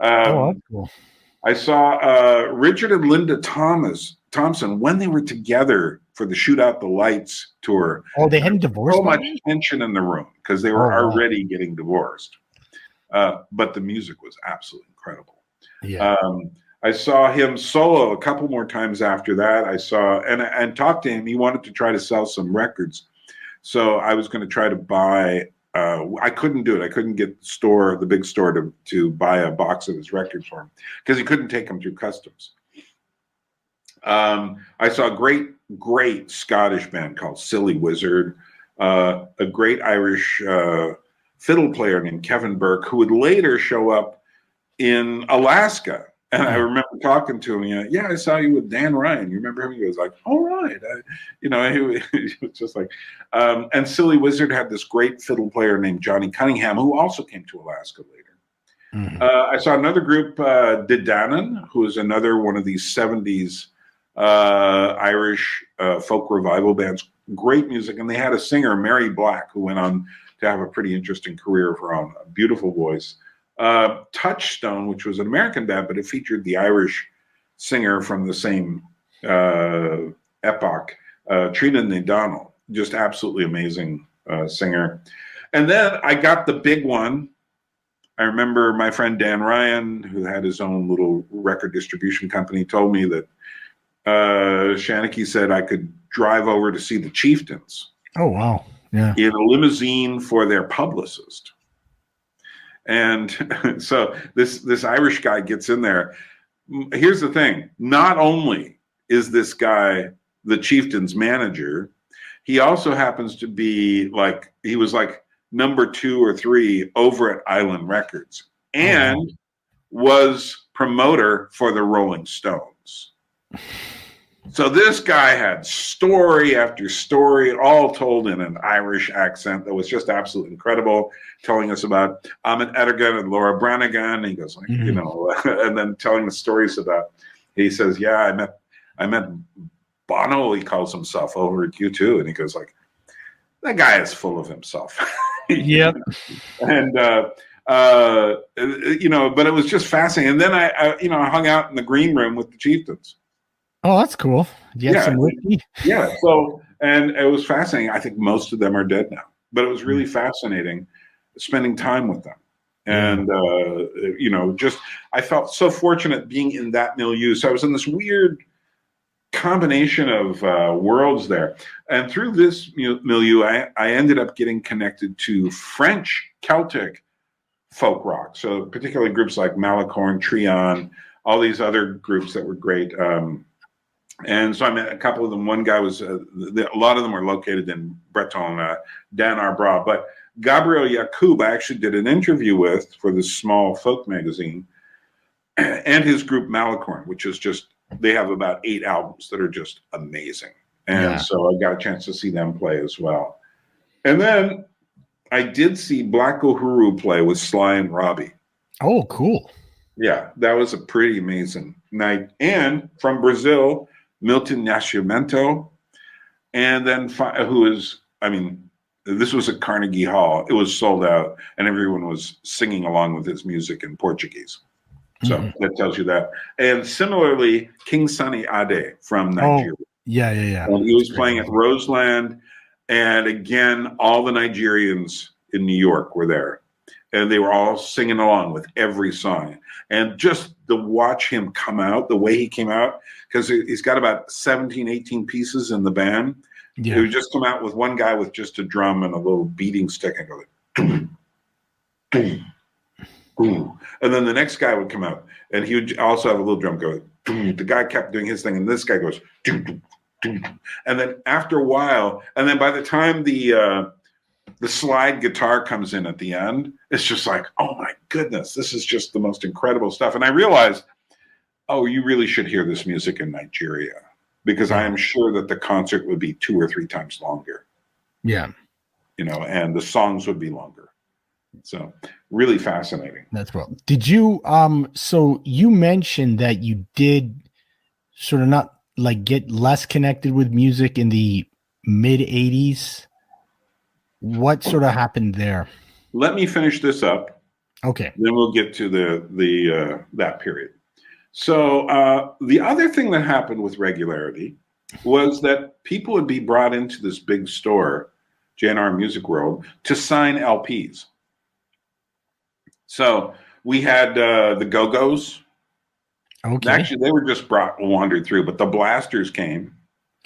That's cool. I saw Richard and Linda Thompson when they were together for the Shoot Out the Lights tour. Oh, they hadn't divorced? So much tension in the room because they were already getting divorced. But the music was absolutely incredible. Yeah. I saw him solo a couple more times after that. I saw and talked to him. He wanted to try to sell some records. So I was going to try to buy, I couldn't do it. I couldn't get the big store to buy a box of his records for him because he couldn't take them through customs. I saw a great Scottish band called Silly Wizard, a great Irish fiddle player named Kevin Burke, who would later show up in Alaska. And I remember talking to him, yeah, I saw you with Dan Ryan. You remember him? He was like, all right. He was just like, and Silly Wizard had this great fiddle player named Johnny Cunningham, who also came to Alaska later. Mhm. I saw another group, Didanan, who is another one of these 70s Irish folk revival bands. Great music. And they had a singer, Mary Black, who went on to have a pretty interesting career of her own. A beautiful voice. Touchstone, which was an American band, but it featured the Irish singer from the same epoch, Trina O'Donnell. Just absolutely amazing singer. And then I got the big one. I remember my friend Dan Ryan, who had his own little record distribution company, told me that Shanachie said I could drive over to see the Chieftains. Oh, wow. Yeah. In a limousine for their publicist. And so this Irish guy gets in there. Here's the thing. Not only is this guy the Chieftains manager, he also happens to be he was like number 2 or 3 over at Island Records and was promoter for the Rolling Stones. So this guy had story after story, all told in an Irish accent that was just absolutely incredible, telling us about Ahmet Erdogan and Laura Branigan. He goes and then telling the stories about, he says, yeah, I met Bono, he calls himself, over at U2. And he goes that guy is full of himself. Yep. And, but it was just fascinating. And then I hung out in the green room with the Chieftains. Oh, that's cool. Some whiskey? Yeah. So, and it was fascinating. I think most of them are dead now, but it was really fascinating spending time with them. And, I felt so fortunate being in that milieu. So I was in this weird combination of worlds there. And through this milieu, I ended up getting connected to French Celtic folk rock. So particularly groups like Malicorne, Trion, all these other groups that were great. And so I met a couple of them. One guy was, a lot of them were located in Breton, Dan Arbra. But Gabriel Yacoub, I actually did an interview with for this small folk magazine, and his group Malicorne, which is just, they have about 8 albums that are just amazing. And so I got a chance to see them play as well. And then I did see Black Uhuru play with Sly and Robbie. Oh, cool. Yeah, that was a pretty amazing night. And from Brazil, Milton Nascimento, and then this was at Carnegie Hall. It was sold out, and everyone was singing along with his music in Portuguese. So that tells you that. And similarly, King Sunny Ade from Nigeria. Oh, yeah. And he was playing at Roseland, and again, all the Nigerians in New York were there. And they were all singing along with every song. And just to watch him come out, the way he came out, because he's got about 17, 18 pieces in the band. Yeah. He would just come out with one guy with just a drum and a little beating stick and go, boom, boom, boom. And then the next guy would come out and he would also have a little drum go, boom. The guy kept doing his thing and this guy goes, boom, boom, boom. And then after a while, and then by the time the slide guitar comes in at the end, it's just like, oh my goodness, this is just the most incredible stuff. And I realized, oh, you really should hear this music in Nigeria, because I am sure that the concert would be 2 or 3 times longer. Yeah. And the songs would be longer. So really fascinating. That's well. Did you, so you mentioned that you did sort of not get less connected with music in the mid 80s. What sort of happened there? Let me finish this up. Okay. Then we'll get to the that period. So the other thing that happened with regularity was that people would be brought into this big store, JNR Music World, to sign LPs. So we had the Go-Go's. Okay. Actually, they were just wandered through, but the Blasters came.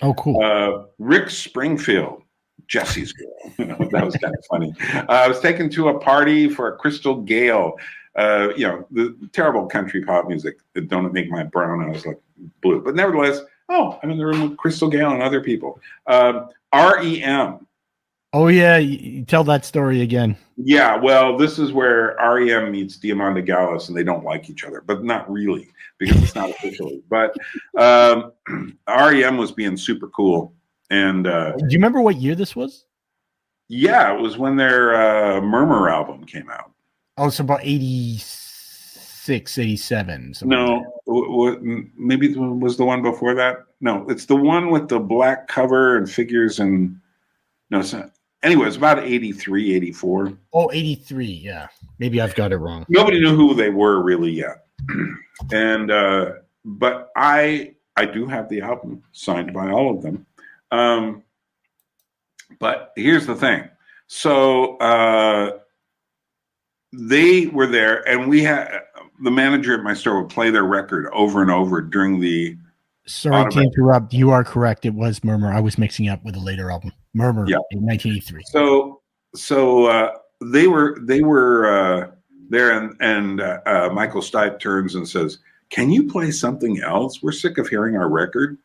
Oh, cool. Rick Springfield, Jesse's girl. That was kind of funny. I was taken to a party for a Crystal Gale. The terrible country pop music that don't make my brown eyes look blue. But nevertheless, I'm in the room with Crystal Gale and other people. REM. Oh, yeah. You tell that story again. Yeah, well, this is where REM meets Diamanda Gallis, and they don't like each other, but not really, because it's not officially. But REM was being super cool. And do you remember what year this was? Yeah, it was when their Murmur album came out. Oh, so about 86. 86, 87. No, maybe it was the one before that. No, it's the one with the black cover and figures and no. It's not. Anyway, it's about 83, 84. Oh, 83. Yeah. Maybe I've got it wrong. Nobody knew who they were really yet. And but I do have the album signed by all of them. But here's the thing. So they were there, and we had the manager at my store would play their record over and over during the. Sorry to interrupt. You are correct. It was Murmur. I was mixing up with a later album, Murmur, in 1983. So they were there, and Michael Stipe turns and says, "Can you play something else? We're sick of hearing our record."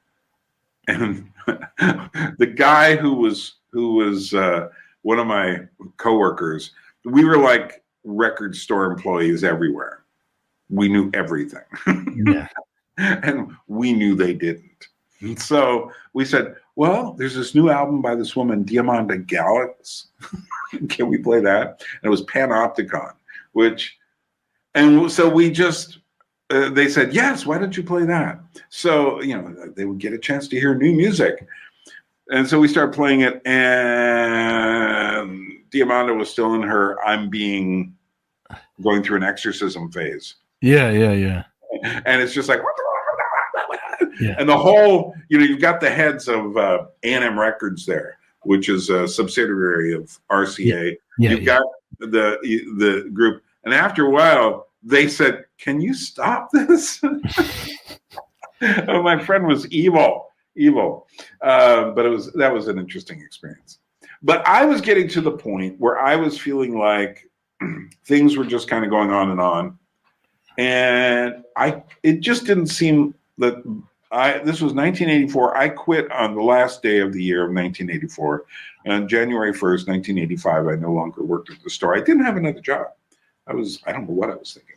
And the guy who was one of my coworkers, we were like record store employees everywhere. We knew everything. Yeah. And we knew they didn't. And so we said, well, there's this new album by this woman, Diamanda Galacus. Can we play that? And it was Panopticon, so we just, they said, yes, why don't you play that? So, they would get a chance to hear new music. And so we started playing it, and Diamanda was still in her going through an exorcism phase. Yeah. And it's just like, yeah. And the whole, you've got the heads of A&M Records there, which is a subsidiary of RCA. You've got the group. And after a while, they said, can you stop this? Oh, my friend was evil. But that was an interesting experience. But I was getting to the point where I was feeling like things were just kind of going on and on. And it just didn't seem that this was 1984. I quit on the last day of the year of 1984. And on January 1st, 1985, I no longer worked at the store. I didn't have another job. I don't know what I was thinking.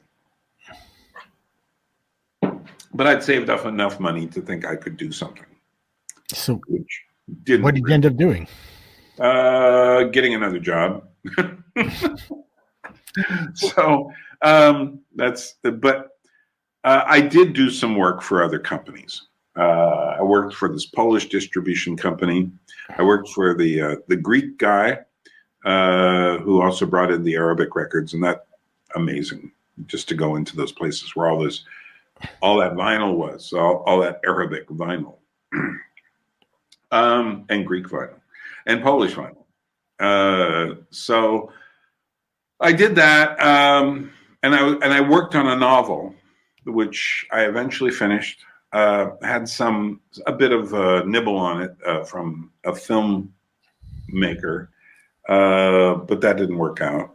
But I'd saved up enough money to think I could do something. So what did you end up doing? Getting another job. So I did do some work for other companies. I worked for this Polish distribution company. I worked for the Greek guy who also brought in the Arabic records, and that amazing just to go into those places where all that vinyl was, all that Arabic vinyl, and Greek vinyl, and Polish vinyl. So I did that, and I worked on a novel, which I eventually finished. Had a bit of a nibble on it from a filmmaker, but that didn't work out.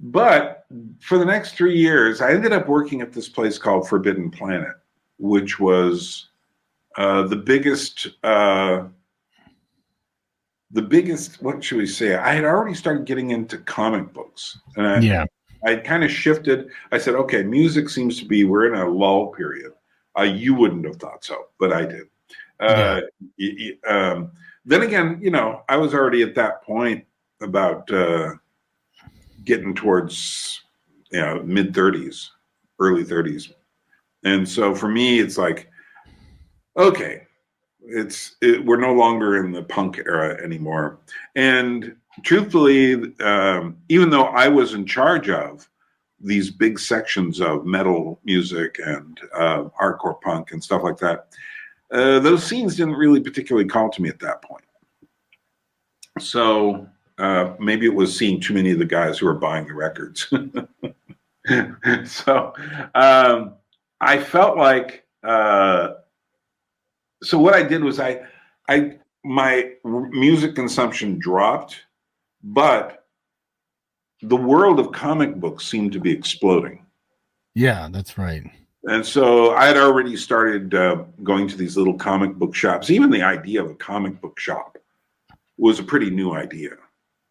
But for the next 3 years, I ended up working at this place called Forbidden Planet, which was the biggest, what should we say? I had already started getting into comic books. And I kind of shifted. I said, okay, music seems to be, we're in a lull period. You wouldn't have thought so, but I did. Then again, I was already at that point about getting towards mid-30s, early 30s. And so for me, it's like, okay, we're no longer in the punk era anymore. And truthfully, even though I was in charge of these big sections of metal music and hardcore punk and stuff like that, those scenes didn't really particularly call to me at that point. So maybe it was seeing too many of the guys who were buying the records. So I felt like, so what I did was my music consumption dropped, but the world of comic books seemed to be exploding. Yeah, that's right. And so I had already started going to these little comic book shops. Even the idea of a comic book shop was a pretty new idea.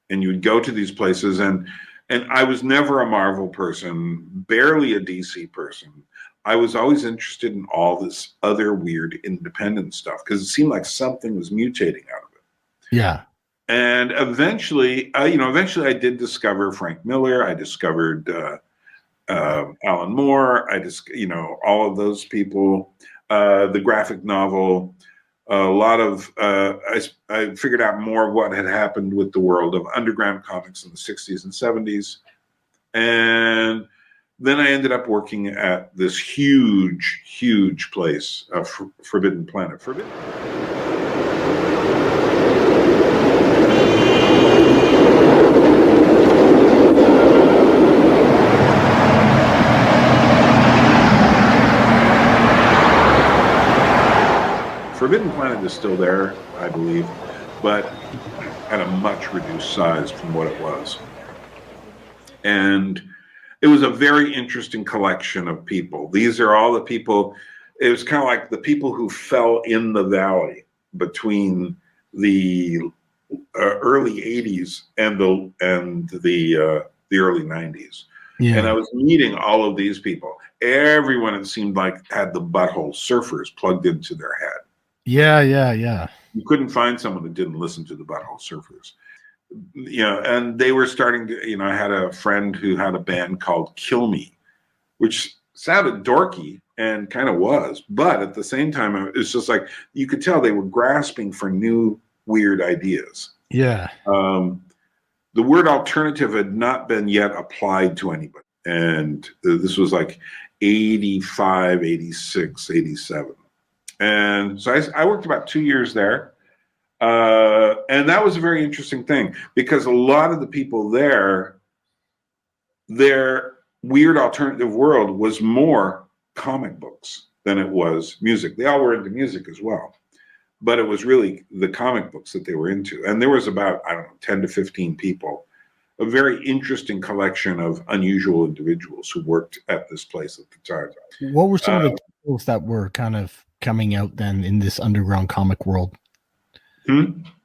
And you would go to these places, and I was never a Marvel person, barely a DC person. I was always interested in all this other weird independent stuff because it seemed like something was mutating out of it. Yeah. And eventually I did discover Frank Miller. I discovered Alan Moore. I just, all of those people, the graphic novel, a lot of, I figured out more of what had happened with the world of underground comics in the 60s and 70s. And then I ended up working at this huge, huge place, Forbidden Planet. Forbidden Planet is still there, I believe, but at a much reduced size from what it was. And it was a very interesting collection of people. These are all the people, it was kind of like the people who fell in the valley between the early 80s and the early 90s. Yeah. And I was meeting all of these people. Everyone, it seemed like, had the Butthole Surfers plugged into their head. Yeah. You couldn't find someone that didn't listen to the Butthole Surfers. And they were starting to, I had a friend who had a band called Kill Me, which sounded dorky and kind of was, but at the same time, it's just like, you could tell they were grasping for new, weird ideas. Yeah. The word alternative had not been yet applied to anybody. And this was like 85, 86, 87. And so I worked about 2 years there. And that was a very interesting thing because a lot of the people there, their weird alternative world was more comic books than it was music. They all were into music as well, but it was really the comic books that they were into. And there was about, 10 to 15 people, a very interesting collection of unusual individuals who worked at this place at the time. What were some of the titles that were kind of coming out then in this underground comic world?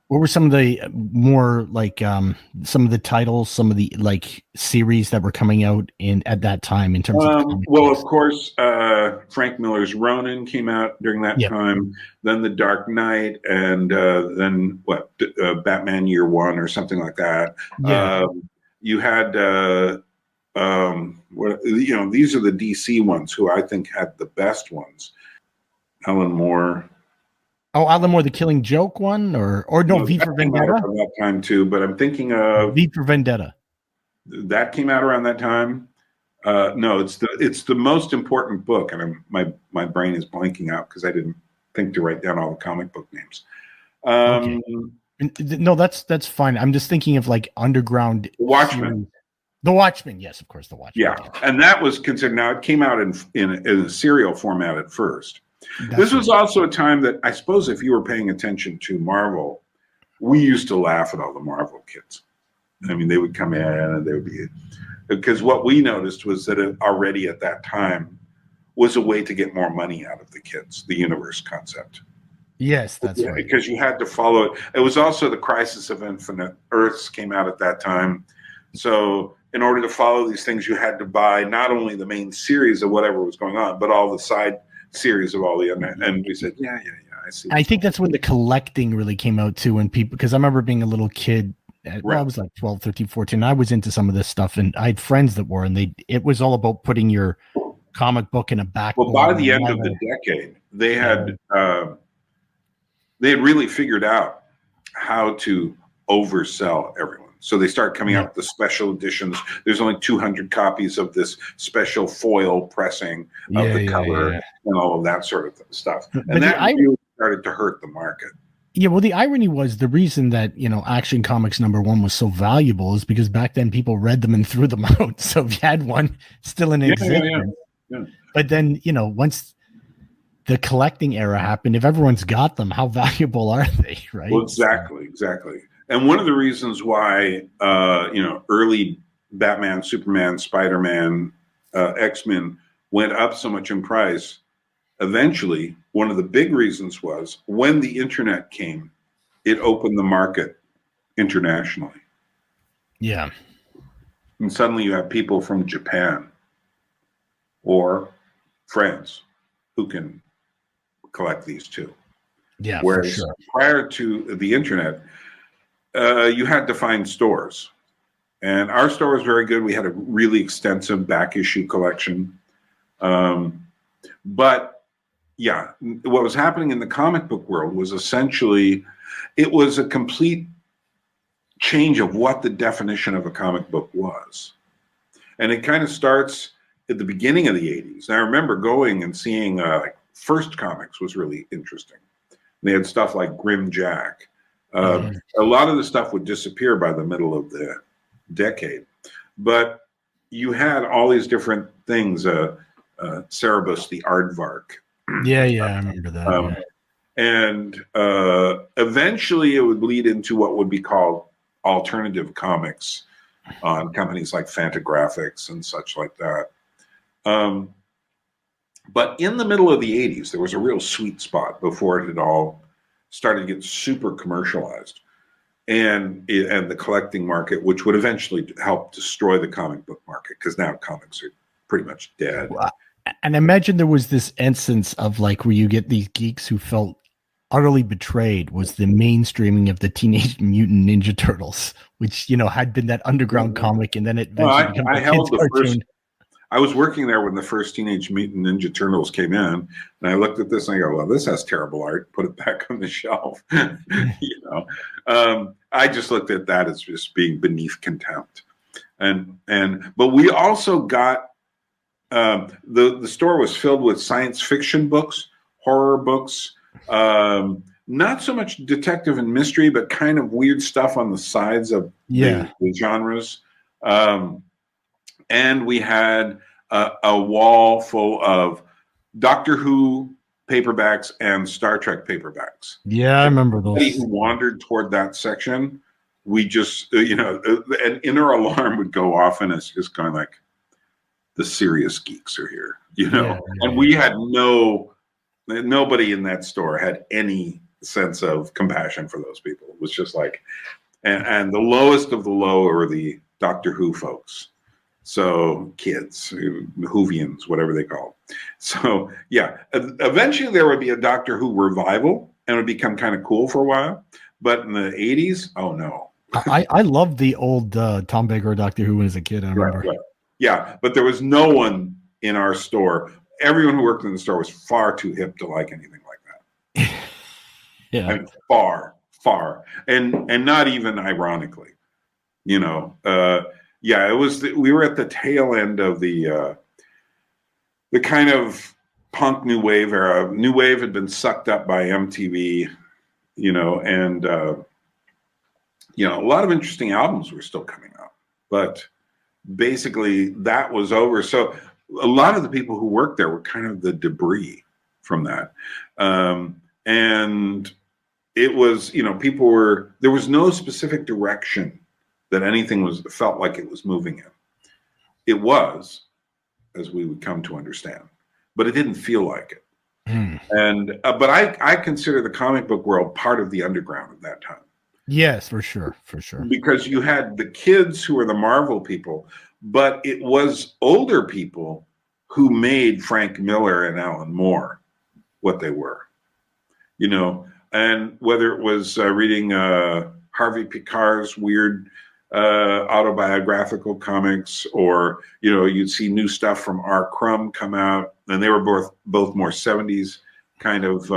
What were some of the more like some of the titles, some of the like series that were coming out at that time in terms of of course, Frank Miller's Ronin came out during that time, then The Dark Knight, and then Batman Year One or something like that. You had these are the DC ones who I think had the best ones. Alan Moore. Oh, Alan Moore, the Killing Joke one, or no, V for Vendetta. From that time too, but I'm thinking of V for Vendetta. That came out around that time. No, it's the most important book, and my brain is blanking out because I didn't think to write down all the comic book names. Okay. No, that's fine. I'm just thinking of like underground. Watchmen. The Watchmen, yes, of course, the Watchmen. Yeah, and that was considered. Now it came out in a serial format at first. This was also a time that I suppose if you were paying attention to Marvel, we used to laugh at all the Marvel kids. I mean, they would come in and they would be, because what we noticed was that it already at that time was a way to get more money out of the kids, the universe concept. Yes, that's right. Because you had to follow it. It was also the Crisis of Infinite Earths came out at that time. So in order to follow these things, you had to buy not only the main series of whatever was going on, but all the side series of all the other. And we said, yeah, I see. I think that's when the collecting really came out too. When people, because I remember being a little kid, I was like 12, 13, 14. I was into some of this stuff, and I had friends that were, and it was all about putting your comic book in a back. Well, by the end of the decade, they had really figured out how to oversell everyone. So they start coming out with the special editions. There's only 200 copies of this special foil pressing of the cover and all of that sort of stuff. And that really started to hurt the market. Yeah, well, the irony was the reason that, Action Comics #1 was so valuable is because back then people read them and threw them out. So if you had one still in existence. Yeah. But then, once the collecting era happened, if everyone's got them, how valuable are they, right? Well, exactly. And one of the reasons why, early Batman, Superman, Spider-Man, X-Men went up so much in price, eventually, one of the big reasons was when the internet came, it opened the market internationally. Yeah. And suddenly you have people from Japan or France who can collect these too. Yeah, whereas for sure. Prior to the internet, you had to find stores. And our store was very good. We had a really extensive back issue collection. But yeah, what was happening in the comic book world was essentially, it was a complete change of what the definition of a comic book was. And it kind of starts at the beginning of the 80s. And I remember going and seeing First Comics was really interesting. They had stuff like Grim Jack. A lot of the stuff would disappear by the middle of the decade. But you had all these different things, Cerebus, the Aardvark. Yeah, I remember that. And eventually it would lead into what would be called alternative comics on companies like Fantagraphics and such like that. But in the middle of the 80s, there was a real sweet spot before it had all started to get super commercialized. And the collecting market, which would eventually help destroy the comic book market, because now comics are pretty much dead. Well, and I imagine there was this instance of like where you get these geeks who felt utterly betrayed was the mainstreaming of the Teenage Mutant Ninja Turtles, which, you know, had been that underground comic, and then it eventually became a kids cartoon. I was working there when the first Teenage Mutant Ninja Turtles came in, and I looked at this and I go, well, this has terrible art. Put it back on the shelf. You know, I just looked at that as just being beneath contempt. But we also got, the store was filled with science fiction books, horror books, not so much detective and mystery, but kind of weird stuff on the sides of the genres. And we had a wall full of Doctor Who paperbacks and Star Trek paperbacks. Yeah, I remember those. Anybody who wandered toward that section, we just, you know, an inner alarm would go off, and it's just kind of like, the serious geeks are here, you know. And we had nobody in that store had any sense of compassion for those people. It was just like, and the lowest of the low are the Doctor Who folks. So kids, Whovians, whatever they call them. So yeah, eventually there would be a Doctor Who revival, and it would become kind of cool for a while. But in the 80s, oh no. I loved the old Tom Baker Doctor Who as a kid. I remember. Right. Yeah, but there was no one in our store. Everyone who worked in the store was far too hip to like anything like that. Yeah, I mean, far, and not even ironically, you know. Yeah, it was. We were at the tail end of the kind of punk new wave era. New wave had been sucked up by MTV, you know, and you know, a lot of interesting albums were still coming out, but basically that was over. So a lot of the people who worked there were kind of the debris from that. And it was, you know, there was no specific direction that anything felt like it was moving in. It was, as we would come to understand, but it didn't feel like it. And, but I consider the comic book world part of the underground at that time. Yes, for sure. Because you had the kids who were the Marvel people, but it was older people who made Frank Miller and Alan Moore what they were, you know. And whether it was reading Harvey Picar's weird autobiographical comics, or, you know, you'd see new stuff from R. Crumb come out, and they were both more 70s kind of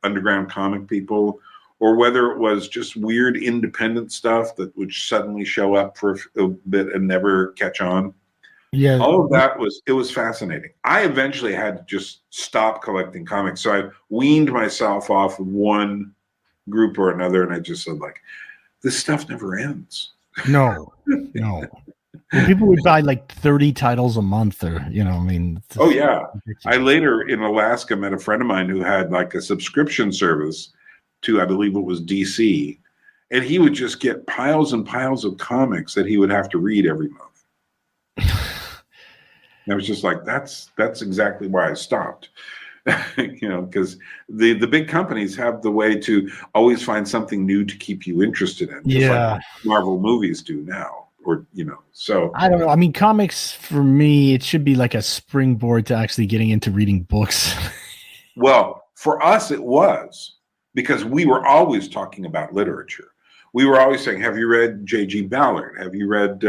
underground comic people, or whether it was just weird independent stuff that would suddenly show up for a bit and never catch on. Yeah. All of that was fascinating. I eventually had to just stop collecting comics. So I weaned myself off of one group or another, and I just said, like, this stuff never ends. No. Well, people would buy like 30 titles a month, or, you know, I mean. Oh, yeah. I later in Alaska met a friend of mine who had like a subscription service to, I believe it was DC, and he would just get piles and piles of comics that he would have to read every month. And I was just like, that's exactly why I stopped. You know, because the big companies have the way to always find something new to keep you interested in. Just like Marvel movies do now, or, you know, so. I don't know. I mean, comics for me, it should be like a springboard to actually getting into reading books. Well, for us, it was, because we were always talking about literature. we were always saying, have you read J.G. Ballard? Have you read,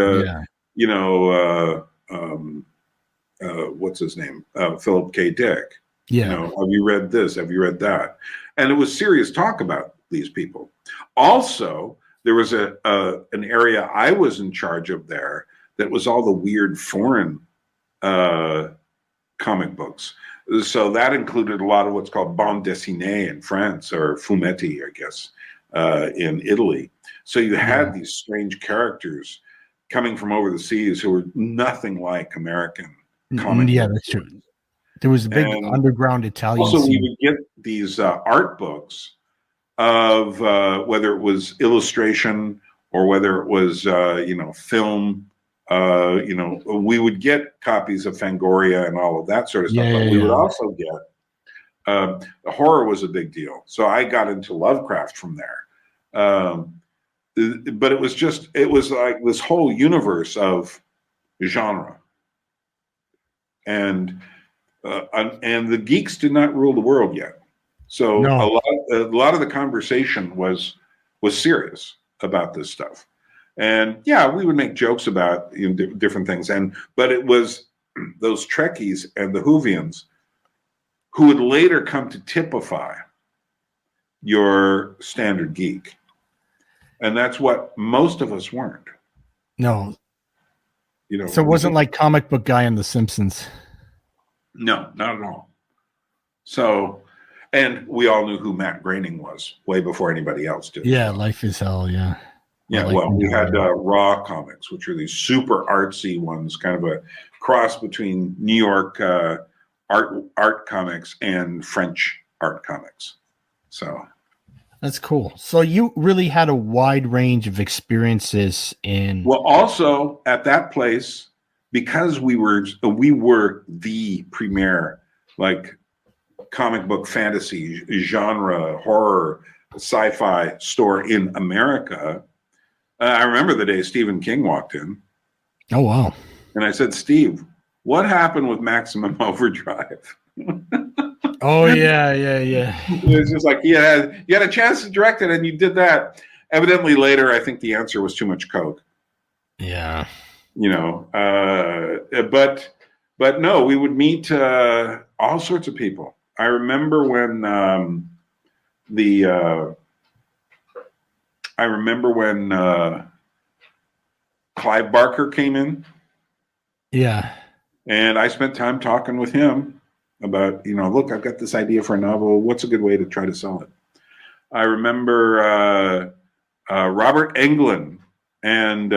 what's his name? Philip K. Dick. Yeah. Have you read this? Have you read that? And it was serious talk about these people. Also, there was an area I was in charge of there that was all the weird foreign comic books. So that included a lot of what's called bande dessinée in France, or fumetti, I guess, in Italy. So you had these strange characters coming from over the seas who were nothing like American comic books. That's true. There was a big underground Italian also, scene. we would get these art books of whether it was illustration or whether it was, film. We would get copies of Fangoria and all of that sort of stuff. But we would also get horror was a big deal. So I got into Lovecraft from there. But it was like this whole universe of genre. And the geeks did not rule the world yet. So a lot of the conversation was serious about this stuff. And we would make jokes about different things. But it was those Trekkies and the Whovians who would later come to typify your standard geek. And that's what most of us weren't. No. So it wasn't like comic book guy on The Simpsons. No, not at all. So, and we all knew who Matt Groening was way before anybody else did. Yeah, Life is Hell, yeah. Yeah, we had Raw comics, which are these super artsy ones, kind of a cross between New York art comics and French art comics. So that's cool. So you really had a wide range of experiences in. Well, also at that place, because we were the premier comic book fantasy genre horror sci-fi store in America. I remember the day Stephen King walked in. Oh, wow. And I said, Steve, what happened with Maximum Overdrive? Oh, yeah. It was just like, you had a chance to direct it and you did that. Evidently later, I think the answer was too much Coke. Yeah. But no, we would meet all sorts of people. I remember when Clive Barker came in. Yeah. And I spent time talking with him about, look, I've got this idea for a novel. What's a good way to try to sell it? I remember Robert Englund and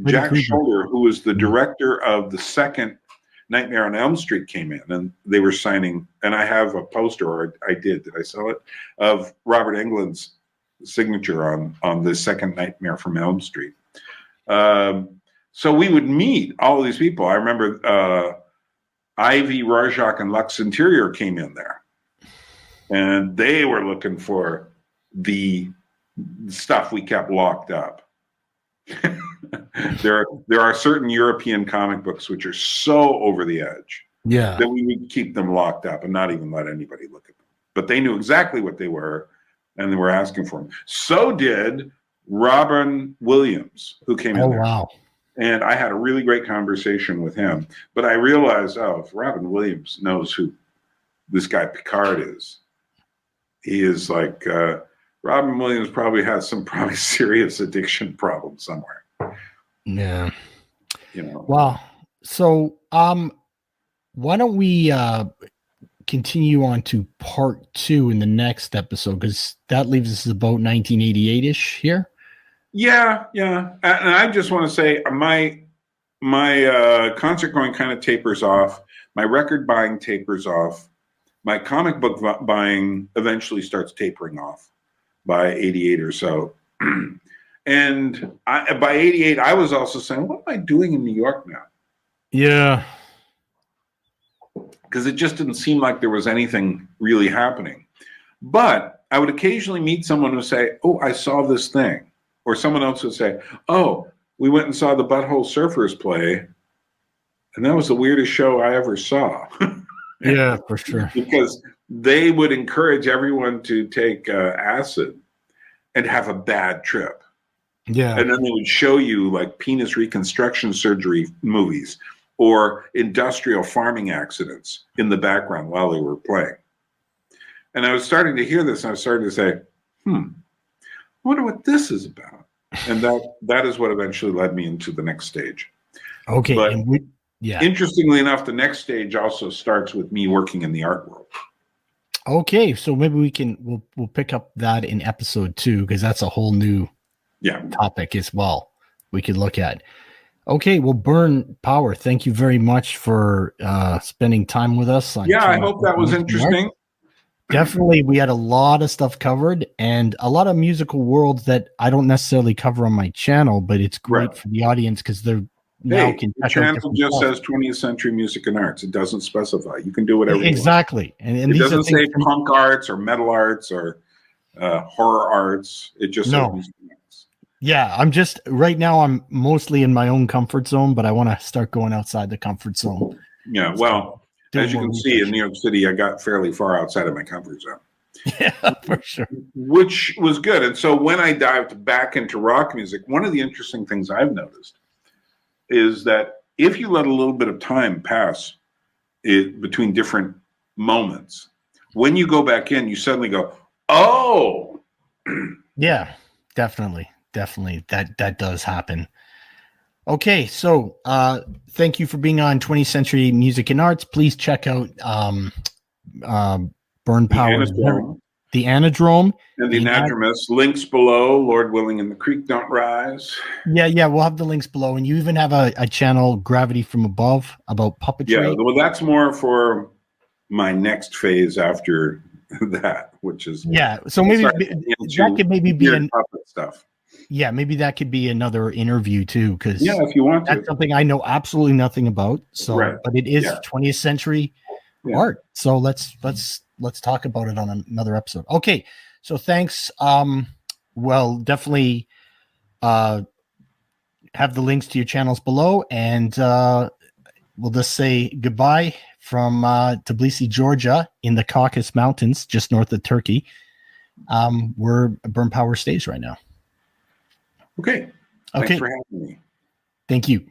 Jack Shoulder, who was the director of the second Nightmare on Elm Street, came in, and they were signing, and I have a poster, or did I sell it, of Robert Englund's signature on the second Nightmare from Elm Street. So we would meet all of these people. I remember Ivy Rorschach and Lux Interior came in there, and they were looking for the stuff we kept locked up. There are certain European comic books which are so over the edge that we would keep them locked up and not even let anybody look at them. But they knew exactly what they were, and they were asking for them. So did Robin Williams, who came in there. Wow. And I had a really great conversation with him. But I realized, if Robin Williams knows who this guy Picard is, he is like, Robin Williams probably has some serious addiction problem somewhere. Yeah. Wow. So, why don't we continue on to part 2 in the next episode, because that leaves us about 1988-ish here. Yeah. And I just want to say my concert going kind of tapers off. My record buying tapers off. My comic book buying eventually starts tapering off by 88 or so. And by 88, I was also saying, what am I doing in New York now? Yeah. Because it just didn't seem like there was anything really happening. But I would occasionally meet someone who would say, oh, I saw this thing. Or someone else would say, oh, we went and saw the Butthole Surfers play, and that was the weirdest show I ever saw. Yeah, for sure. Because they would encourage everyone to take acid and have a bad trip. Yeah. And then they would show you like penis reconstruction surgery movies or industrial farming accidents in the background while they were playing. And I was starting to hear this, and I was starting to say, I wonder what this is about. And that is what eventually led me into the next stage. Okay. But yeah. interestingly enough, the next stage also starts with me working in the art world. Okay. So maybe we'll pick up that in episode 2, because that's a whole new topic as well we could look at. Okay. Well, Byrne Power, thank you very much for spending time with us. I hope that was interesting. Definitely, we had a lot of stuff covered and a lot of musical worlds that I don't necessarily cover on my channel, but it's great for the audience because they're now can the channel just says 20th century music and arts. It doesn't specify. You can do whatever you want. And it doesn't say punk arts or metal arts or horror arts. It just says music and arts. Yeah, right now I'm mostly in my own comfort zone, but I want to start going outside the comfort zone. Yeah, well, as you can see, in New York City, I got fairly far outside of my comfort zone. Yeah, for sure. Which was good. And so when I dived back into rock music, one of the interesting things I've noticed is that if you let a little bit of time pass between different moments, when you go back in, you suddenly go, oh. Yeah, definitely. That does happen. Okay, so thank you for being on 20th Century Music and Arts. Please check out Byrne Power's The Anadrome. And the Anadromist. Links below, Lord willing, and the creek don't rise. Yeah, we'll have the links below. And you even have a channel, Gravity from Above, about puppetry. Yeah, well, that's more for my next phase after that, which is... Yeah, so maybe that could maybe be puppet stuff. Yeah, maybe that could be another interview too, because if you want that's something I know absolutely nothing about. So, but it is 20th century art. So let's talk about it on another episode. Okay, so thanks. Well, definitely have the links to your channels below, and we'll just say goodbye from Tbilisi, Georgia, in the Caucasus Mountains, just north of Turkey, where Byrne Power stays right now. Okay. Thanks for having me. Thank you.